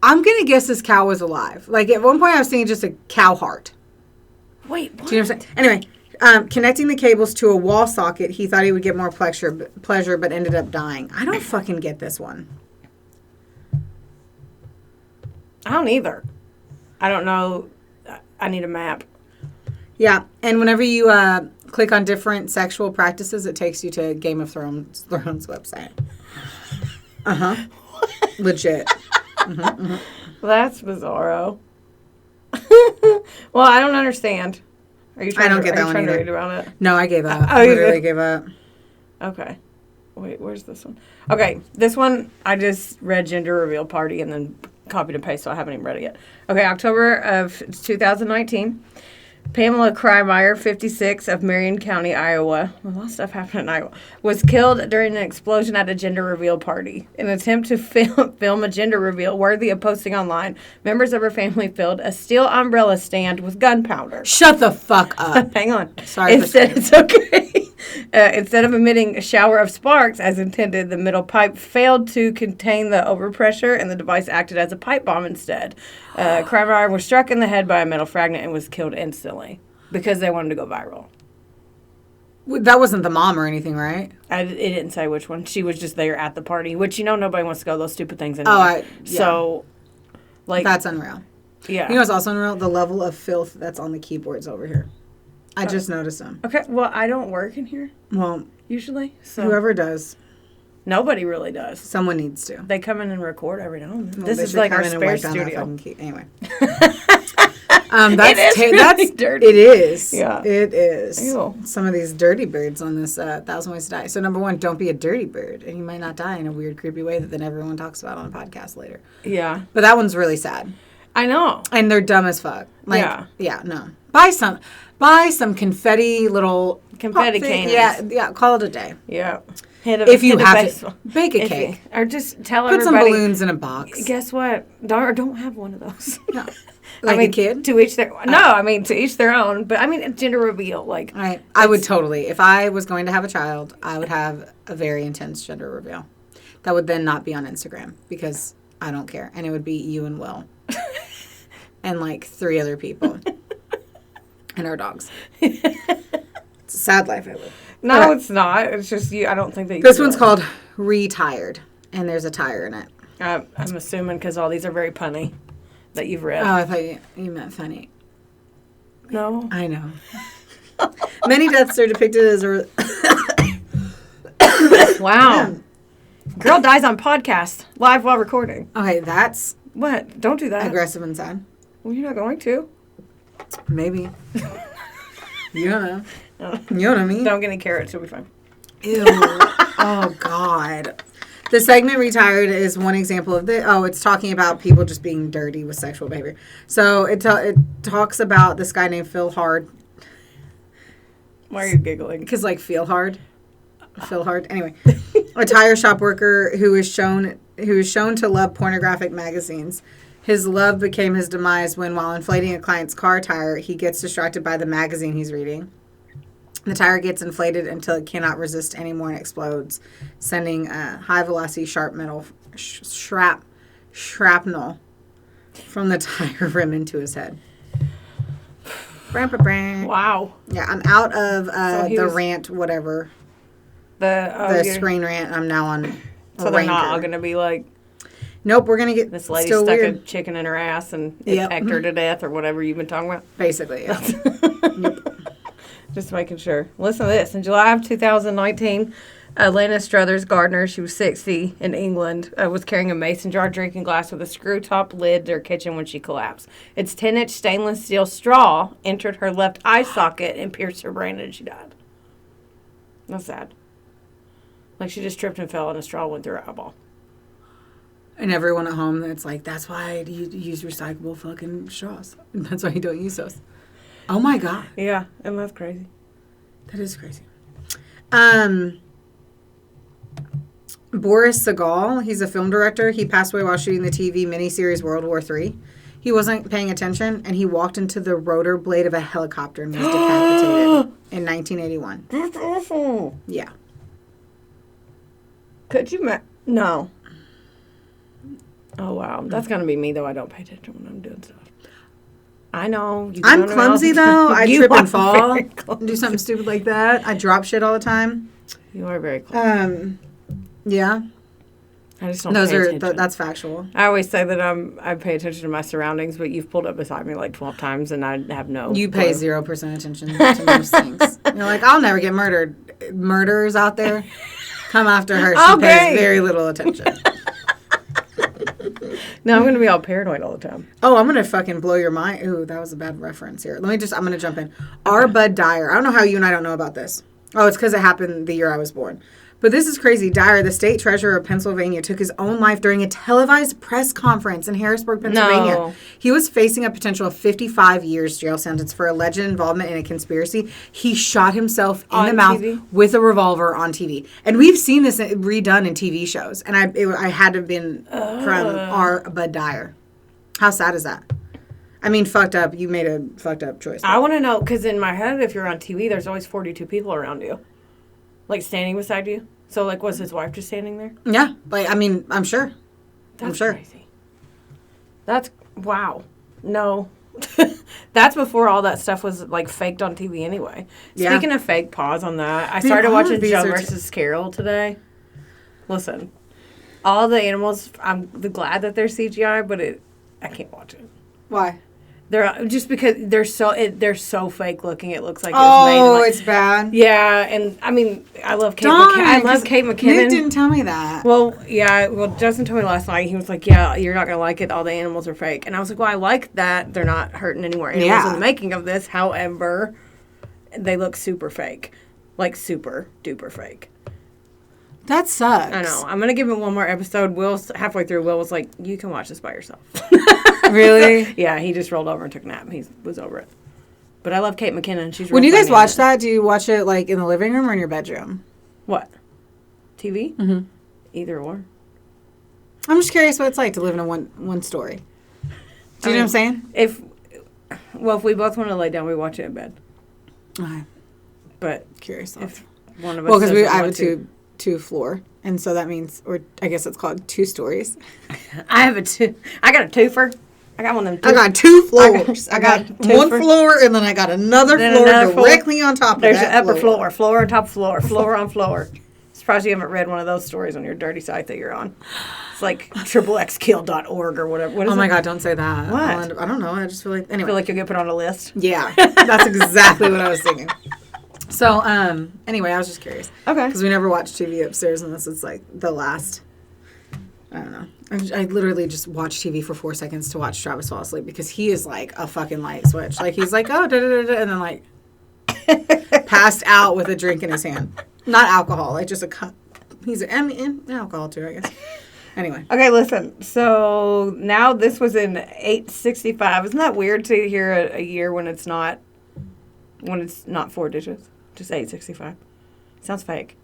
I'm going to guess this cow was alive. Like, at one point I was thinking just a cow heart. Wait, what? Do you know what I'm saying? Anyway, connecting the cables to a wall socket, he thought he would get more pleasure, but ended up dying. I don't fucking get this one. I don't either. I don't know. I need a map. Yeah, and whenever you click on different sexual practices, it takes you to Game of Thrones website. Uh-huh. Legit. Mm-hmm, mm-hmm. That's bizarro. Well, I don't understand. Are you trying I don't get that one trying either. to read about it? No, I gave up. Oh, I you literally did? gave up. Okay. Wait, where's this one? Okay, this one, I just read Gender Reveal Party and then copied and pasted, so I haven't even read it yet. Okay, October of 2019. Pamela Krymeyer, 56, of Marion County, Iowa. A lot of stuff happened in Iowa. Was killed during an explosion at a gender reveal party. In an attempt to film a gender reveal worthy of posting online, members of her family filled a steel umbrella stand with gunpowder. Shut the fuck up. Hang on. Sorry. It's okay. Instead of emitting a shower of sparks as intended, the metal pipe failed to contain the overpressure, and the device acted as a pipe bomb instead. Krymeyer was struck in the head by a metal fragment and was killed instantly because they wanted to go viral. That wasn't the mom or anything, right? It didn't say which one. She was just there at the party, which, nobody wants to go to those stupid things anyway. Yeah. So, like... That's unreal. Yeah. You know what's also unreal? The level of filth that's on the keyboards over here. I just noticed them. Okay, well, I don't work in here. Well, usually. So whoever does. Nobody really does. Someone needs to. They come in and record every now and then. Well, this is like our spare studio. Anyway. That's really dirty. It is. Yeah. It is. Ew. Some of these dirty birds on this 1,000 Ways to Die. So, number one, don't be a dirty bird. And you might not die in a weird, creepy way that then everyone talks about on a podcast later. Yeah. But that one's really sad. I know. And they're dumb as fuck. Like, yeah. Yeah, no. Buy some confetti little... Confetti cannons. Yeah, call it a day. Yeah. If you have to, bake a cake. Or just tell Put everybody. Put some balloons in a box. Guess what? Don't have one of those. No. Like a kid? To each their... No, to each their own. But, gender reveal. Like... I would totally. If I was going to have a child, I would have a very intense gender reveal. That would then not be on Instagram because I don't care. And it would be you and Will. And, 3 other people. And our dogs. It's a sad life I live. No, it's not. It's just you. I don't think that. This one's called Retired, and there's a tire in it. I'm assuming because all these are very punny that you've read. Oh, I thought you meant funny. No, I know. Many deaths are depicted as a. Wow. Girl dies on podcast live while recording. Okay, that's what? Don't do that. Aggressive and sad. Well, you're not going to. Maybe. You don't know. You know what I mean? Don't get any carrots. You'll be fine. Ew. Oh, God. The segment Retired is one example of the. Oh, it's talking about people just being dirty with sexual behavior. So it talks about this guy named Phil Hard. Why are you giggling? Because, like, Feel Hard. Phil Hard. Anyway, a tire shop worker who is shown to love pornographic magazines. His love became his demise when, while inflating a client's car tire, he gets distracted by the magazine he's reading. The tire gets inflated until it cannot resist anymore and explodes, sending a high-velocity sharp metal shrapnel from the tire rim into his head. Wow. Yeah, I'm out of the rant, whatever. The screen rant. I'm now on. So they're not all going to be like. Nope, we're gonna get this lady stuck a chicken in her ass and it pecked her to death or whatever you've been talking about. Basically, yeah. Yep. Just making sure. Listen to this. In July of 2019, Lana Struthers Gardner, she was 60, in England, was carrying a mason jar drinking glass with a screw-top lid to her kitchen when she collapsed. Its 10-inch stainless steel straw entered her left eye socket and pierced her brain, and she died. That's sad. Like, she just tripped and fell, and a straw went through her eyeball. And everyone at home, it's like, that's why you use recyclable fucking straws. That's why you don't use those. Oh, my God. Yeah, and that's crazy. That is crazy. Boris Sagal, he's a film director. He passed away while shooting the TV miniseries World War III. He wasn't paying attention, and he walked into the rotor blade of a helicopter and was decapitated in 1981. That's awful. Yeah. Could you No. Oh, wow. That's going to be me, though. I don't pay attention when I'm doing stuff. I know. I'm clumsy, though. I trip and fall. Do something stupid like that. I drop shit all the time. You are very clumsy. Yeah. I just don't pay attention. That's factual. I always say that I pay attention to my surroundings, but you've pulled up beside me like 12 times, and I have no You pay 0% attention to most things. You're like, I'll never get murdered. Murderers out there, come after her. She pays very little attention. No, I'm going to be all paranoid all the time. Oh, I'm going to fucking blow your mind. Ooh, that was a bad reference here. I'm going to jump in. R. Bud Dyer. I don't know how you and I don't know about this. Oh, it's because it happened the year I was born. But this is crazy. Dyer, the state treasurer of Pennsylvania, took his own life during a televised press conference in Harrisburg, Pennsylvania. No. He was facing a potential 55 years jail sentence for alleged involvement in a conspiracy. He shot himself in the mouth with a revolver on TV. And we've seen this redone in TV shows. And I had to have been from R. Bud Dyer. How sad is that? I mean, fucked up. You made a fucked up choice. I want to know, because in my head, if you're on TV, there's always 42 people around you. Like, standing beside you? So, like, was his wife just standing there? Yeah. Like, I mean, I'm sure. That's crazy. That's, wow. No. That's before all that stuff was, like, faked on TV anyway. Yeah. Speaking of fake, pause on that. I started watching Joe versus Carol today. Listen. All the animals, I'm glad that they're CGI, but I can't watch it. Why? They're just because they're so fake looking. It looks like it was made. Oh, it's bad. Yeah, and I mean, I love Kate. I love Kate McKinnon. Nick didn't tell me that. Well, yeah. Well, Justin told me last night. He was like, "Yeah, you're not gonna like it. All the animals are fake." And I was like, "Well, I like that they're not hurting any more animals in the making of this. However, they look super fake, like super duper fake." That sucks. I know. I'm going to give it one more episode. Halfway through, Will was like, you can watch this by yourself. Really? Yeah, he just rolled over and took a nap. He was over it. But I love Kate McKinnon. She's when you guys watch that, do you watch it like in the living room or in your bedroom? What? TV? Mm-hmm. Either or. I'm just curious what it's like to live in a one story. Do you know what I'm saying? If we both want to lay down, we watch it in bed. Okay. But curious. If one of us because I have a two floor, and so that means, or I guess it's called 2 stories. I got a twofer. I got one of them. I got 2 floors. I got one floor, and then I got another floor directly on top of that. There's an upper floor. Floor on top of floor. Floor on floor. Surprised you haven't read one of those stories on your dirty site that you're on. It's like xxkill.org or whatever. What is oh my God, don't say that. What? I don't know. I just feel like... Anyway. I feel like you'll get put on a list. Yeah. That's exactly what I was thinking. So, anyway, I was just curious. Okay. Because we never watch TV upstairs unless it's like the last... I don't know. I literally just watch TV for 4 seconds to watch Travis fall asleep because he is like a fucking light switch. Like, he's like, oh, da-da-da-da, and then like passed out with a drink in his hand. Not alcohol, like just a cup. He's alcohol too, I guess. Anyway. Okay, listen. So now this was in 865. Isn't that weird to hear a year when it's not 4 digits? Just 865. Sounds fake.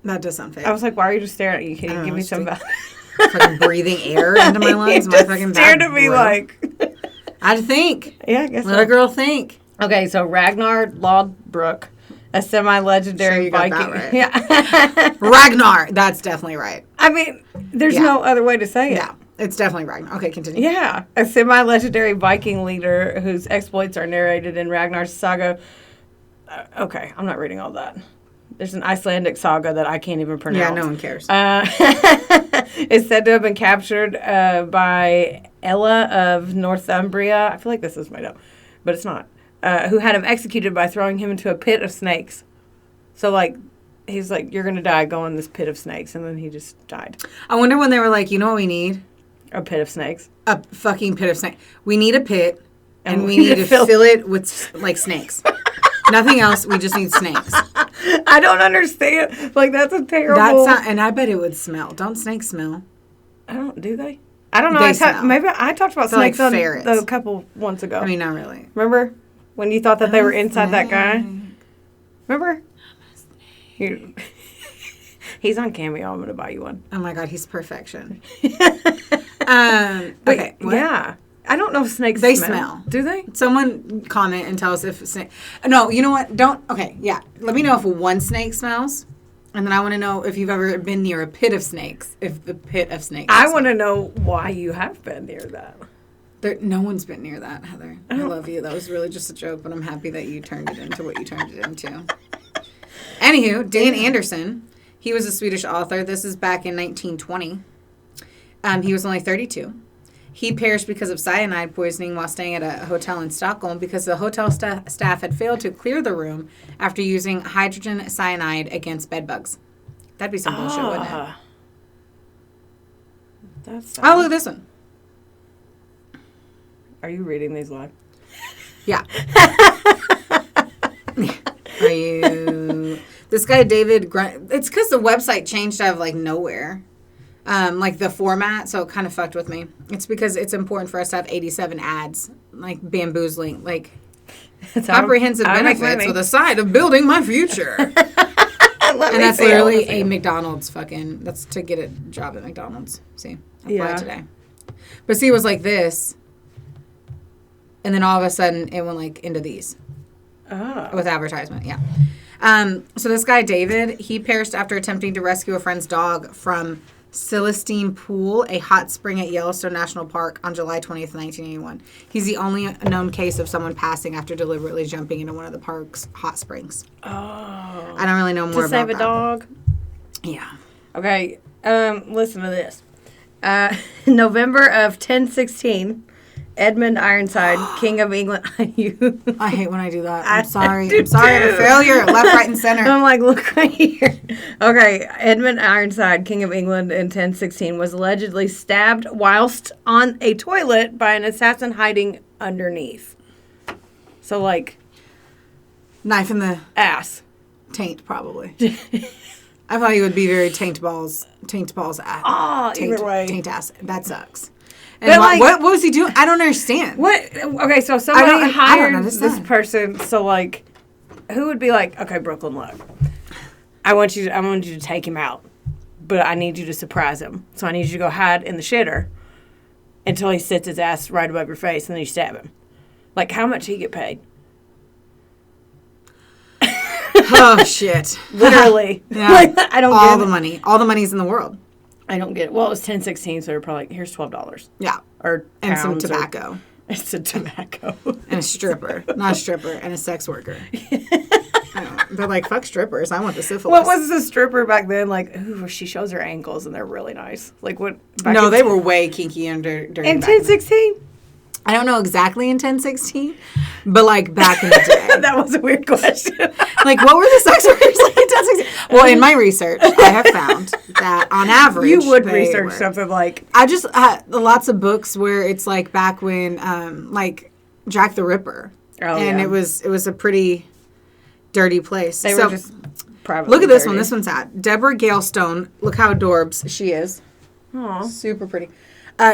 That does sound fake. I was like, why are you just staring at you? Can you give me some... fucking breathing air into my lungs? Just stared at me like... I had to think. Yeah, I guess Let a girl think. Okay, so Ragnar Lodbrok, a semi-legendary Viking... Right. Yeah. Ragnar! That's definitely right. I mean, there's no other way to say it. Yeah, it's definitely Ragnar. Okay, continue. Yeah, a semi-legendary Viking leader whose exploits are narrated in Ragnar's saga... okay, I'm not reading all that. There's an Icelandic saga that I can't even pronounce. Yeah, no one cares. It's said to have been captured by Ella of Northumbria. I feel like this is made up, but it's not. Who had him executed by throwing him into a pit of snakes. So, like, he's like, you're going to die, go in this pit of snakes. And then he just died. I wonder when they were like, you know what we need? A pit of snakes. A fucking pit of snakes. We need a pit, and we need to fill it with, like, snakes. Nothing else. We just need snakes. I don't understand. Like, that's a terrible... and I bet it would smell. Don't snakes smell? Do they? I don't know. Maybe I talked about snakes like a couple months ago. I mean, not really. Remember? When you thought that they were inside that guy? Remember? He's on Cameo. I'm going to buy you one. Oh, my God. He's perfection. Okay. What? Yeah. I don't know if snakes They smell. Do they? Someone comment and tell us if snake... No, you know what? Don't... Okay, yeah. Let me know if one snake smells. And then I want to know if you've ever been near a pit of snakes. If the pit of snakes... I want to know why you have been near that. No one's been near that, Heather. I love you. That was really just a joke, but I'm happy that you turned it into what you turned it into. Anywho, Dan Anderson. He was a Swedish author. This is back in 1920. He was only 32. He perished because of cyanide poisoning while staying at a hotel in Stockholm because the hotel staff had failed to clear the room after using hydrogen cyanide against bedbugs. That'd be some bullshit, wouldn't it? That's look at this one. Are you reading these live? Yeah. Are you... This guy, David... It's because the website changed out of, like, nowhere. Like the format, so it kind of fucked with me. It's because it's important for us to have 87 ads, like bamboozling, like comprehensive benefits with a side of building my future. And that's literally a McDonald's that's to get a job at McDonald's. See, apply today. But see, it was like this, and then all of a sudden it went like into these. With advertisement, yeah. So this guy, David, he perished after attempting to rescue a friend's dog from Celestine Pool, a hot spring at Yellowstone National Park on July 20th, 1981. He's the only known case of someone passing after deliberately jumping into one of the park's hot springs. Oh. I don't really know more about that. To save a dog? Yeah. Okay, listen to this. November of 1016, Edmund Ironside, King of England. I hate when I do that. I'm sorry. I'm sorry. I'm a failure. Left, right, and center. I'm like, look right here. Okay. Edmund Ironside, King of England in 1016, was allegedly stabbed whilst on a toilet by an assassin hiding underneath. So, like... Knife in the... ass. Taint, probably. I thought you would be very taint balls ass. Oh, either way. Taint ass. That sucks. And what was he doing? I don't understand. What? Okay, so somebody hired this person. So, like, who would be like, okay, Brooklyn, look, I want you to take him out, but I need you to surprise him. So I need you to go hide in the shitter until he sits his ass right above your face, and then you stab him. Like, how much he get paid? Oh shit! Literally, yeah. Like, I don't. All the money's in the world. I don't get it. Well, it was 10.16, so they're probably like, here's $12. Yeah. Or and some tobacco. It's a tobacco. And a stripper. Not a stripper, and a sex worker. They're like, fuck strippers. I want the syphilis. What was the stripper back then? Like, ooh, she shows her ankles, and they're really nice. Like, what? No, they were way kinky and dirty. In 10.16? I don't know exactly in 1016, but like back in the day. That was a weird question. Like, what were the sex workers like in 1016? Well, in my research, I have found that on average, you would research something like. I just had lots of books where it's like back when, like Jack the Ripper, and it was a pretty dirty place. They were just privately. Look at this one. This one's sad. Deborah Gale Stone. Look how adorbs she is. Aww. Super pretty.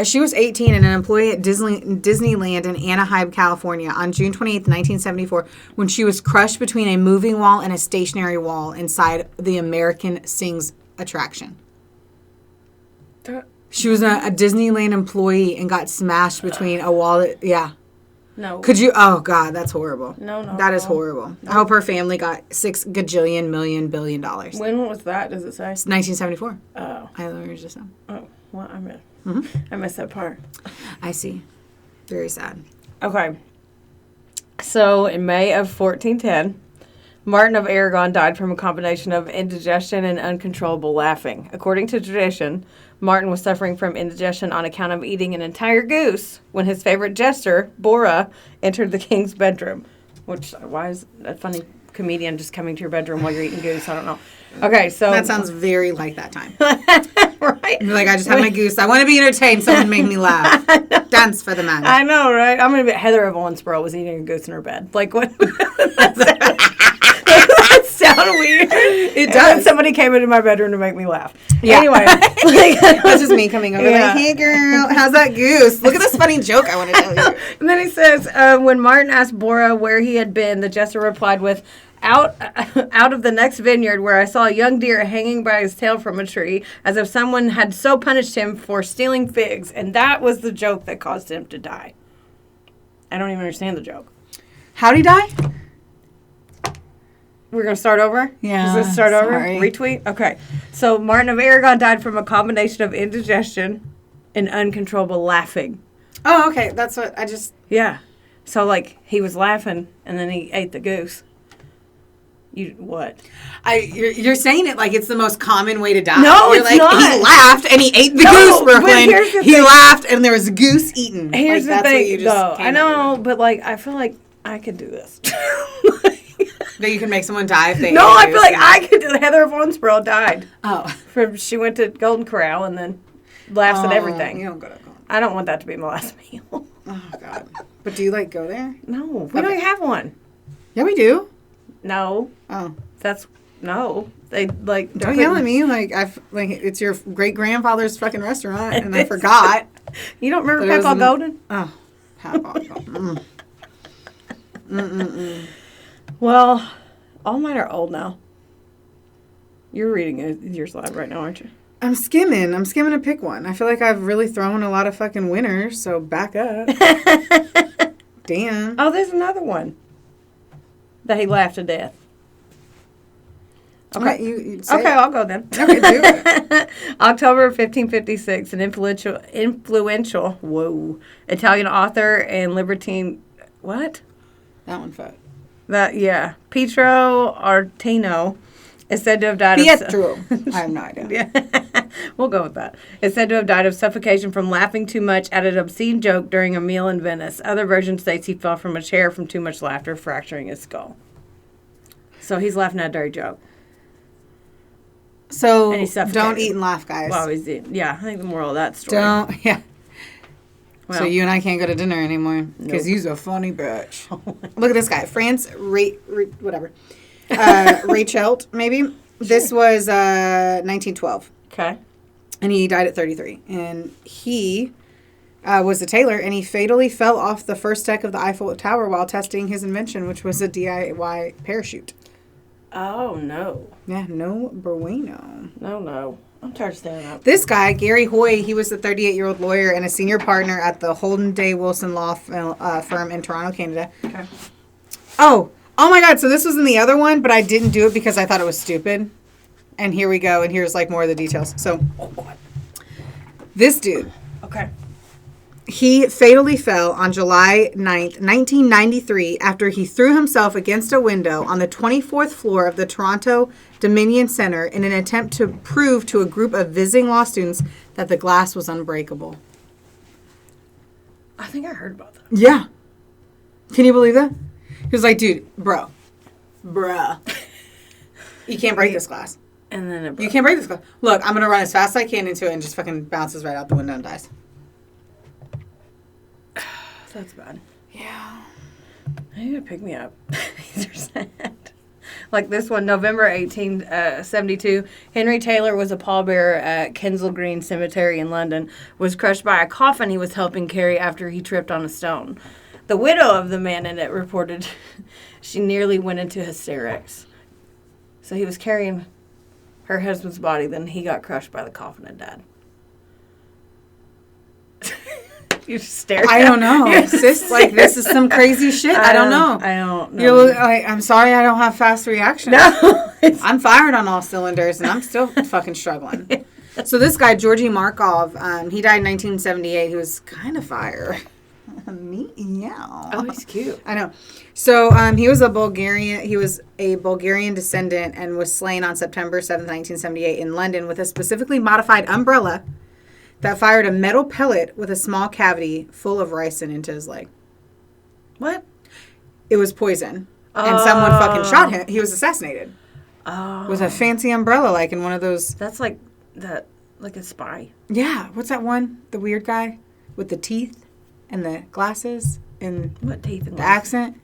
She was 18 and an employee at Disneyland in Anaheim, California on June 28th, 1974, when she was crushed between a moving wall and a stationary wall inside the American Sings attraction. She was a Disneyland employee and got smashed between a wall. Yeah. No. Could you? Oh, God, that's horrible. No. That is horrible. No. I hope her family got $6 gajillion million billion. When was that? Does it say? It's 1974. Oh. I literally just said. Oh, well, I missed. Mm-hmm. I missed that part. I see. Very sad. Okay. So, in May of 1410, Martin of Aragon died from a combination of indigestion and uncontrollable laughing. According to tradition, Martin was suffering from indigestion on account of eating an entire goose when his favorite jester, Bora, entered the king's bedroom. Which, why is a funny comedian just coming to your bedroom while you're eating goose? I don't know. Okay, so... That sounds very like that time. Right? You're like, I just had my goose. I want to be entertained. Someone made me laugh. Dance for the man. I know, right? I'm going to be... Heather of Owensboro was eating a goose in her bed. Like, what? That sound weird. It does. And somebody came into my bedroom to make me laugh. Yeah. Anyway. That's just me coming over like, hey, girl, how's that goose? Look at this funny joke I want to tell you. And then he says, when Martin asked Bora where he had been, the jester replied with, out of the next vineyard where I saw a young deer hanging by his tail from a tree, as if someone had so punished him for stealing figs. And that was the joke that caused him to die. I don't even understand the joke. How'd he die? We're going to start over? Yeah. Does this start over? Sorry. Retweet? Okay. So Martin of Aragon died from a combination of indigestion and uncontrollable laughing. Oh, okay. That's what I just... Yeah. So, like, he was laughing, and then he ate the goose. What? You're saying it like it's the most common way to die. No, you're it's like, not. He laughed and he ate the goose, Brooklyn. He laughed and there was a goose eaten. Here's the thing, though. I know, but like, I feel like I could do this. That you can make someone die if they. No, I feel like I could. Heather of Owensboro died. Oh, she went to Golden Corral and then laughs at everything. You don't go to Golden. I don't want that to be my last meal. Oh God! But do you like go there? No, we don't have one. Yeah, we do. No. Oh. No. They, like... Don't yell at me. Like, it's your great-grandfather's fucking restaurant, and I forgot. You don't remember Peppa Golden? Oh. Peppa Golden. Well, all mine are old now. You're reading your slide right now, aren't you? I'm skimming to pick one. I feel like I've really thrown a lot of fucking winners, so back up. Damn. Oh, there's another one. That he laughed to death. Okay. Okay, I'll go then. Okay, do it. October 1556, an influential, Italian author and libertine, what? That one fucked. Pietro Artino is said to have died Pietro. I have no idea. Yeah. We'll go with that. Is said to have died of suffocation from laughing too much at an obscene joke during a meal in Venice. Other version states he fell from a chair from too much laughter, fracturing his skull. So he's laughing at a dirty joke. So don't eat and laugh, guys. Well, I think the moral of that story. Yeah. Well, so you and I can't go to dinner anymore because he's a funny bitch. Look at this guy, Rachelt, maybe. This was 1912. Okay. And he died at 33. And he was a tailor, and he fatally fell off the first deck of the Eiffel Tower while testing his invention, which was a DIY parachute. Oh, no. Yeah, no bueno. No. I'm tired of standing up. This guy, Gary Hoy, he was a 38-year-old lawyer and a senior partner at the Holden Day Wilson Law firm in Toronto, Canada. Okay. Oh my God. So this was in the other one, but I didn't do it because I thought it was stupid. And here we go. And here's like more of the details. So This dude. Okay. He fatally fell on July 9th, 1993, after he threw himself against a window on the 24th floor of the Toronto Dominion Center in an attempt to prove to a group of visiting law students that the glass was unbreakable. I think I heard about that. Yeah. Can you believe that? He was like, dude, bruh. You can't break this glass. And then you can't break this glass. Look, I'm going to run as fast as I can into it and just fucking bounces right out the window and dies. That's bad. Yeah. I need to pick me up. These are sad. Like this one, November 1872, Henry Taylor was a pallbearer at Kensal Green Cemetery in London, was crushed by a coffin he was helping carry after he tripped on a stone. The widow of the man in it reported she nearly went into hysterics. So he was carrying her husband's body, then he got crushed by the coffin and died. You just stare. I don't know. Sis, like, this is some crazy shit. I don't know. I don't know. You're like, I'm sorry I don't have fast reaction. No. I'm firing on all cylinders, and I'm still fucking struggling. So this guy, Georgy Markov, he died in 1978. He was kind of fire. Oh, he's cute. I know. So he was a Bulgarian. He was a Bulgarian descendant and was slain on September 7th, 1978 in London with a specifically modified umbrella that fired a metal pellet with a small cavity full of ricin into his leg. What? It was poison. And someone fucking shot him. He was assassinated. Oh. With a fancy umbrella, like in one of those... That's like that, like a spy. Yeah. What's that one? The weird guy with the teeth and the glasses and... What teeth and the accent?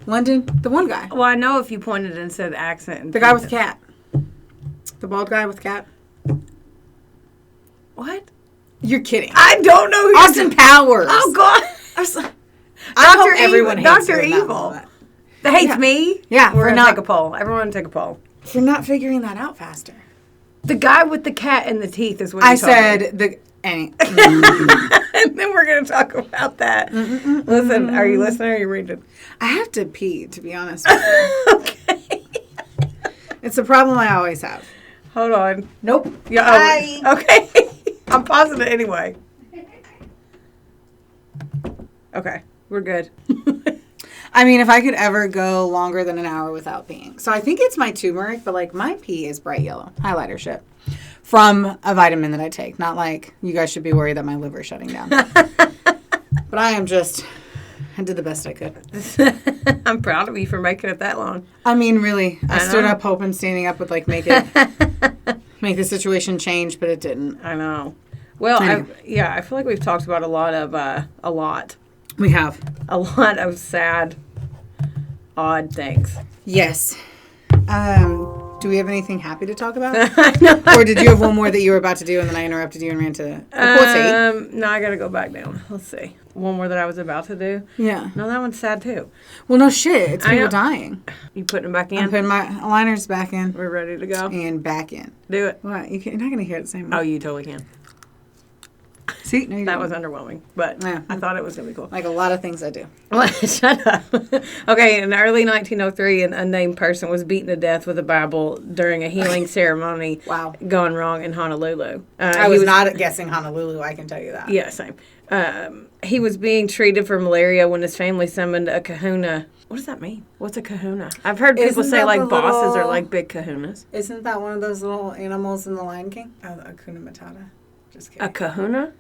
London? The one guy. Well, I know if you pointed and said accent. And the guy with the cat. The bald guy with the cat. What? You're kidding. I don't know who Austin Powers. Oh, God. I hope everyone hates Dr. you in Evil. that That hates me? Yeah. We're going to take a poll. Everyone take a poll. For not figuring that out faster. The guy with the cat and the teeth is what I said the... and then we're going to talk about that. Listen, are you listening or are you reading? I have to pee, to be honest with you. Okay. It's a problem I always have. Hold on. Nope. Yeah. Bye. Okay. I'm pausing it anyway. Okay. We're good. I mean, if I could ever go longer than an hour without peeing. So I think it's my turmeric, but like my pee is bright yellow. Highlighter shit. From a vitamin that I take. Not like you guys should be worried that my liver's shutting down. But I did the best I could. I'm proud of you for making it that long. I mean, really. I stood up hoping standing up would like make the situation change, but it didn't. I know. Well, anyway. I feel like we've talked about a lot. We have. A lot of sad, odd things. Yes. Do we have anything happy to talk about? Or did you have one more that you were about to do and then I interrupted you and ran to... No, I got to go back down. Let's see. One more that I was about to do. Yeah. No, that one's sad too. Well, no shit. It's people dying. You putting them back in? I'm putting my aligners back in. We're ready to go. And back in. Do it. What? You're not going to hear it the same way. Oh, you totally can. See? No, that was underwhelming, but yeah. I thought it was going to be cool. Like a lot of things I do. Shut up. Okay, in early 1903, an unnamed person was beaten to death with a Bible during a healing ceremony gone wrong in Honolulu. I was not guessing Honolulu, I can tell you that. Yeah, same. He was being treated for malaria when his family summoned a kahuna. What does that mean? What's a kahuna? I've heard people say like bosses are like big kahunas. Isn't that one of those little animals in The Lion King? Oh, the Hakuna Matata. Just kidding. A kahuna?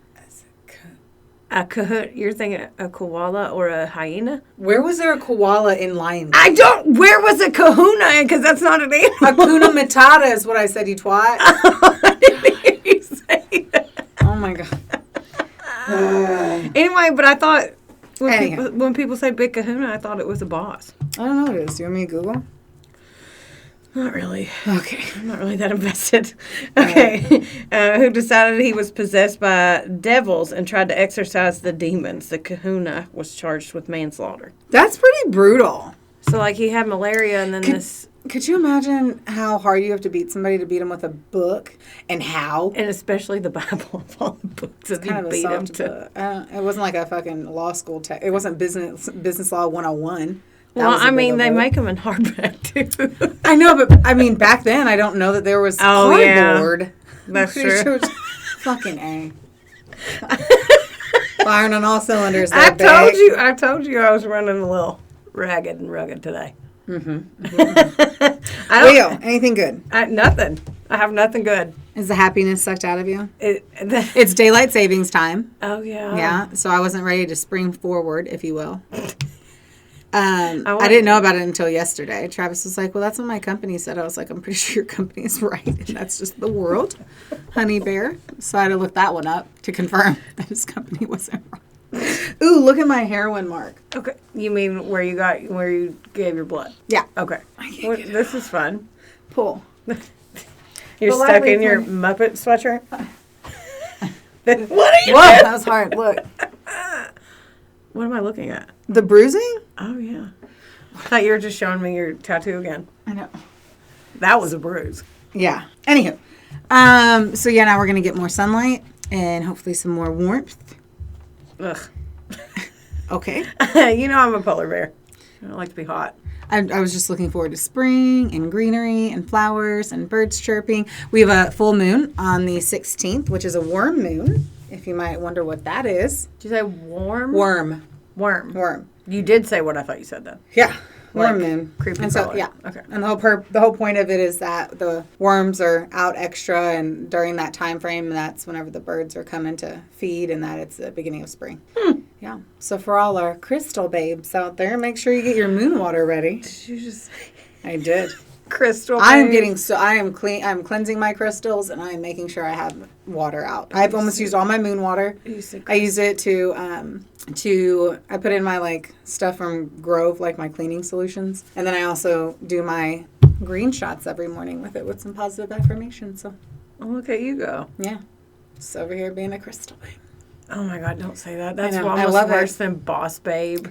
A kahuna? You're thinking a koala or a hyena? Where was there a koala in Lion King? Where was a kahuna? Because that's not an animal. Hakuna Matata is what I said, you twat. I didn't hear you say that. Oh my God. Anyway, but I thought when people say big kahuna, I thought it was a boss. I don't know what it is. Do you want me to Google? Not really. Okay. I'm not really that invested. Okay. Who decided he was possessed by devils and tried to exorcise the demons. The kahuna was charged with manslaughter. That's pretty brutal. So, like, he had malaria and then Could you imagine how hard you have to beat somebody to beat them with a book and how? And especially the Bible of all the books that you beat them to. It wasn't like a fucking law school it wasn't business law 101. Well, I mean, they make them in hardback, too. I know, but, I mean, back then, I don't know that there was cardboard. Yeah. That's true. Fucking A. Firing on all cylinders. I told you I was running a little ragged and rugged today. Leo, anything good? Nothing. I have nothing good. Is the happiness sucked out of you? It's daylight savings time. Oh, yeah. Yeah, so I wasn't ready to spring forward, if you will. I didn't know about it until yesterday. Travis was like, well, that's what my company said. I was like, I'm pretty sure your company is right. And that's just the world, honey bear. So I had to look that one up to confirm that his company wasn't wrong. Ooh, look at my heroin mark. Okay. You mean where you gave your blood? Yeah. Okay. This is fun. Pull. You're stuck in your Muppet sweatshirt? What are you doing? Whoa, that was hard. Look. What am I looking at? The bruising? Oh, yeah. I thought you were just showing me your tattoo again. I know. That was a bruise. Yeah. Anywho. So, yeah, now we're going to get more sunlight and hopefully some more warmth. Ugh. Okay. You know I'm a polar bear. I don't like to be hot. I was just looking forward to spring and greenery and flowers and birds chirping. We have a full moon on the 16th, which is a worm moon, if you might wonder what that is. Did you say warm? Worm. You did say what I thought you said then. Yeah. Worm moon. Creepy and so, color. yeah. Okay. And the whole point of it is that the worms are out extra, and during that time frame, that's whenever the birds are coming to feed, and that it's the beginning of spring. Yeah. So for all our crystal babes out there, make sure you get your moon water ready. Did you just say? I did. Crystal I babes? am cleansing my crystals, and I am making sure I have water out. I've almost used all my moon water. I use it to I put in my stuff from Grove, like my cleaning solutions, and then I also do my green shots every morning with it with some positive affirmations. So look at you go. Yeah, just over here being a crystal babe. Oh my God! Don't say that. That's I almost worse than boss babe.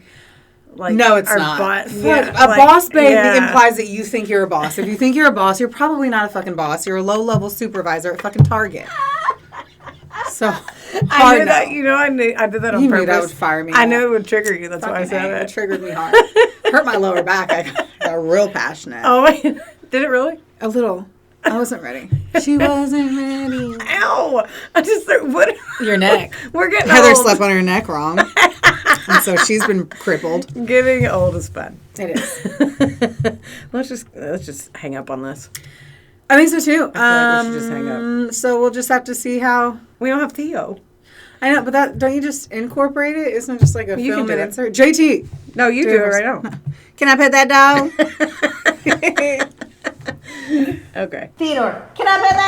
No, it's not. Boss babe implies that you think you're a boss. If you think you're a boss, you're probably not a fucking boss. You're a low-level supervisor at fucking Target. So, I knew that. You know, I did that on purpose. You knew that would fire me. I knew it would trigger you. That's why I said it. It triggered me hard. Hurt my lower back. I got real passionate. Oh, wait. Did it really? A little. I wasn't ready. She wasn't ready. Ow! I just thought, what? Your neck. We're getting Heather old. slept on her neck wrong. And so she's been crippled. Getting old is fun. It is. Let's just hang up on this. I think so too. I feel like we should just hang up. So we'll just have to see how. We don't have Theo. I know, but don't you just incorporate it? Isn't it just like a film and insert? JT. No, you do it right now. Can I pet that dog? Okay. Theodore, can I pet that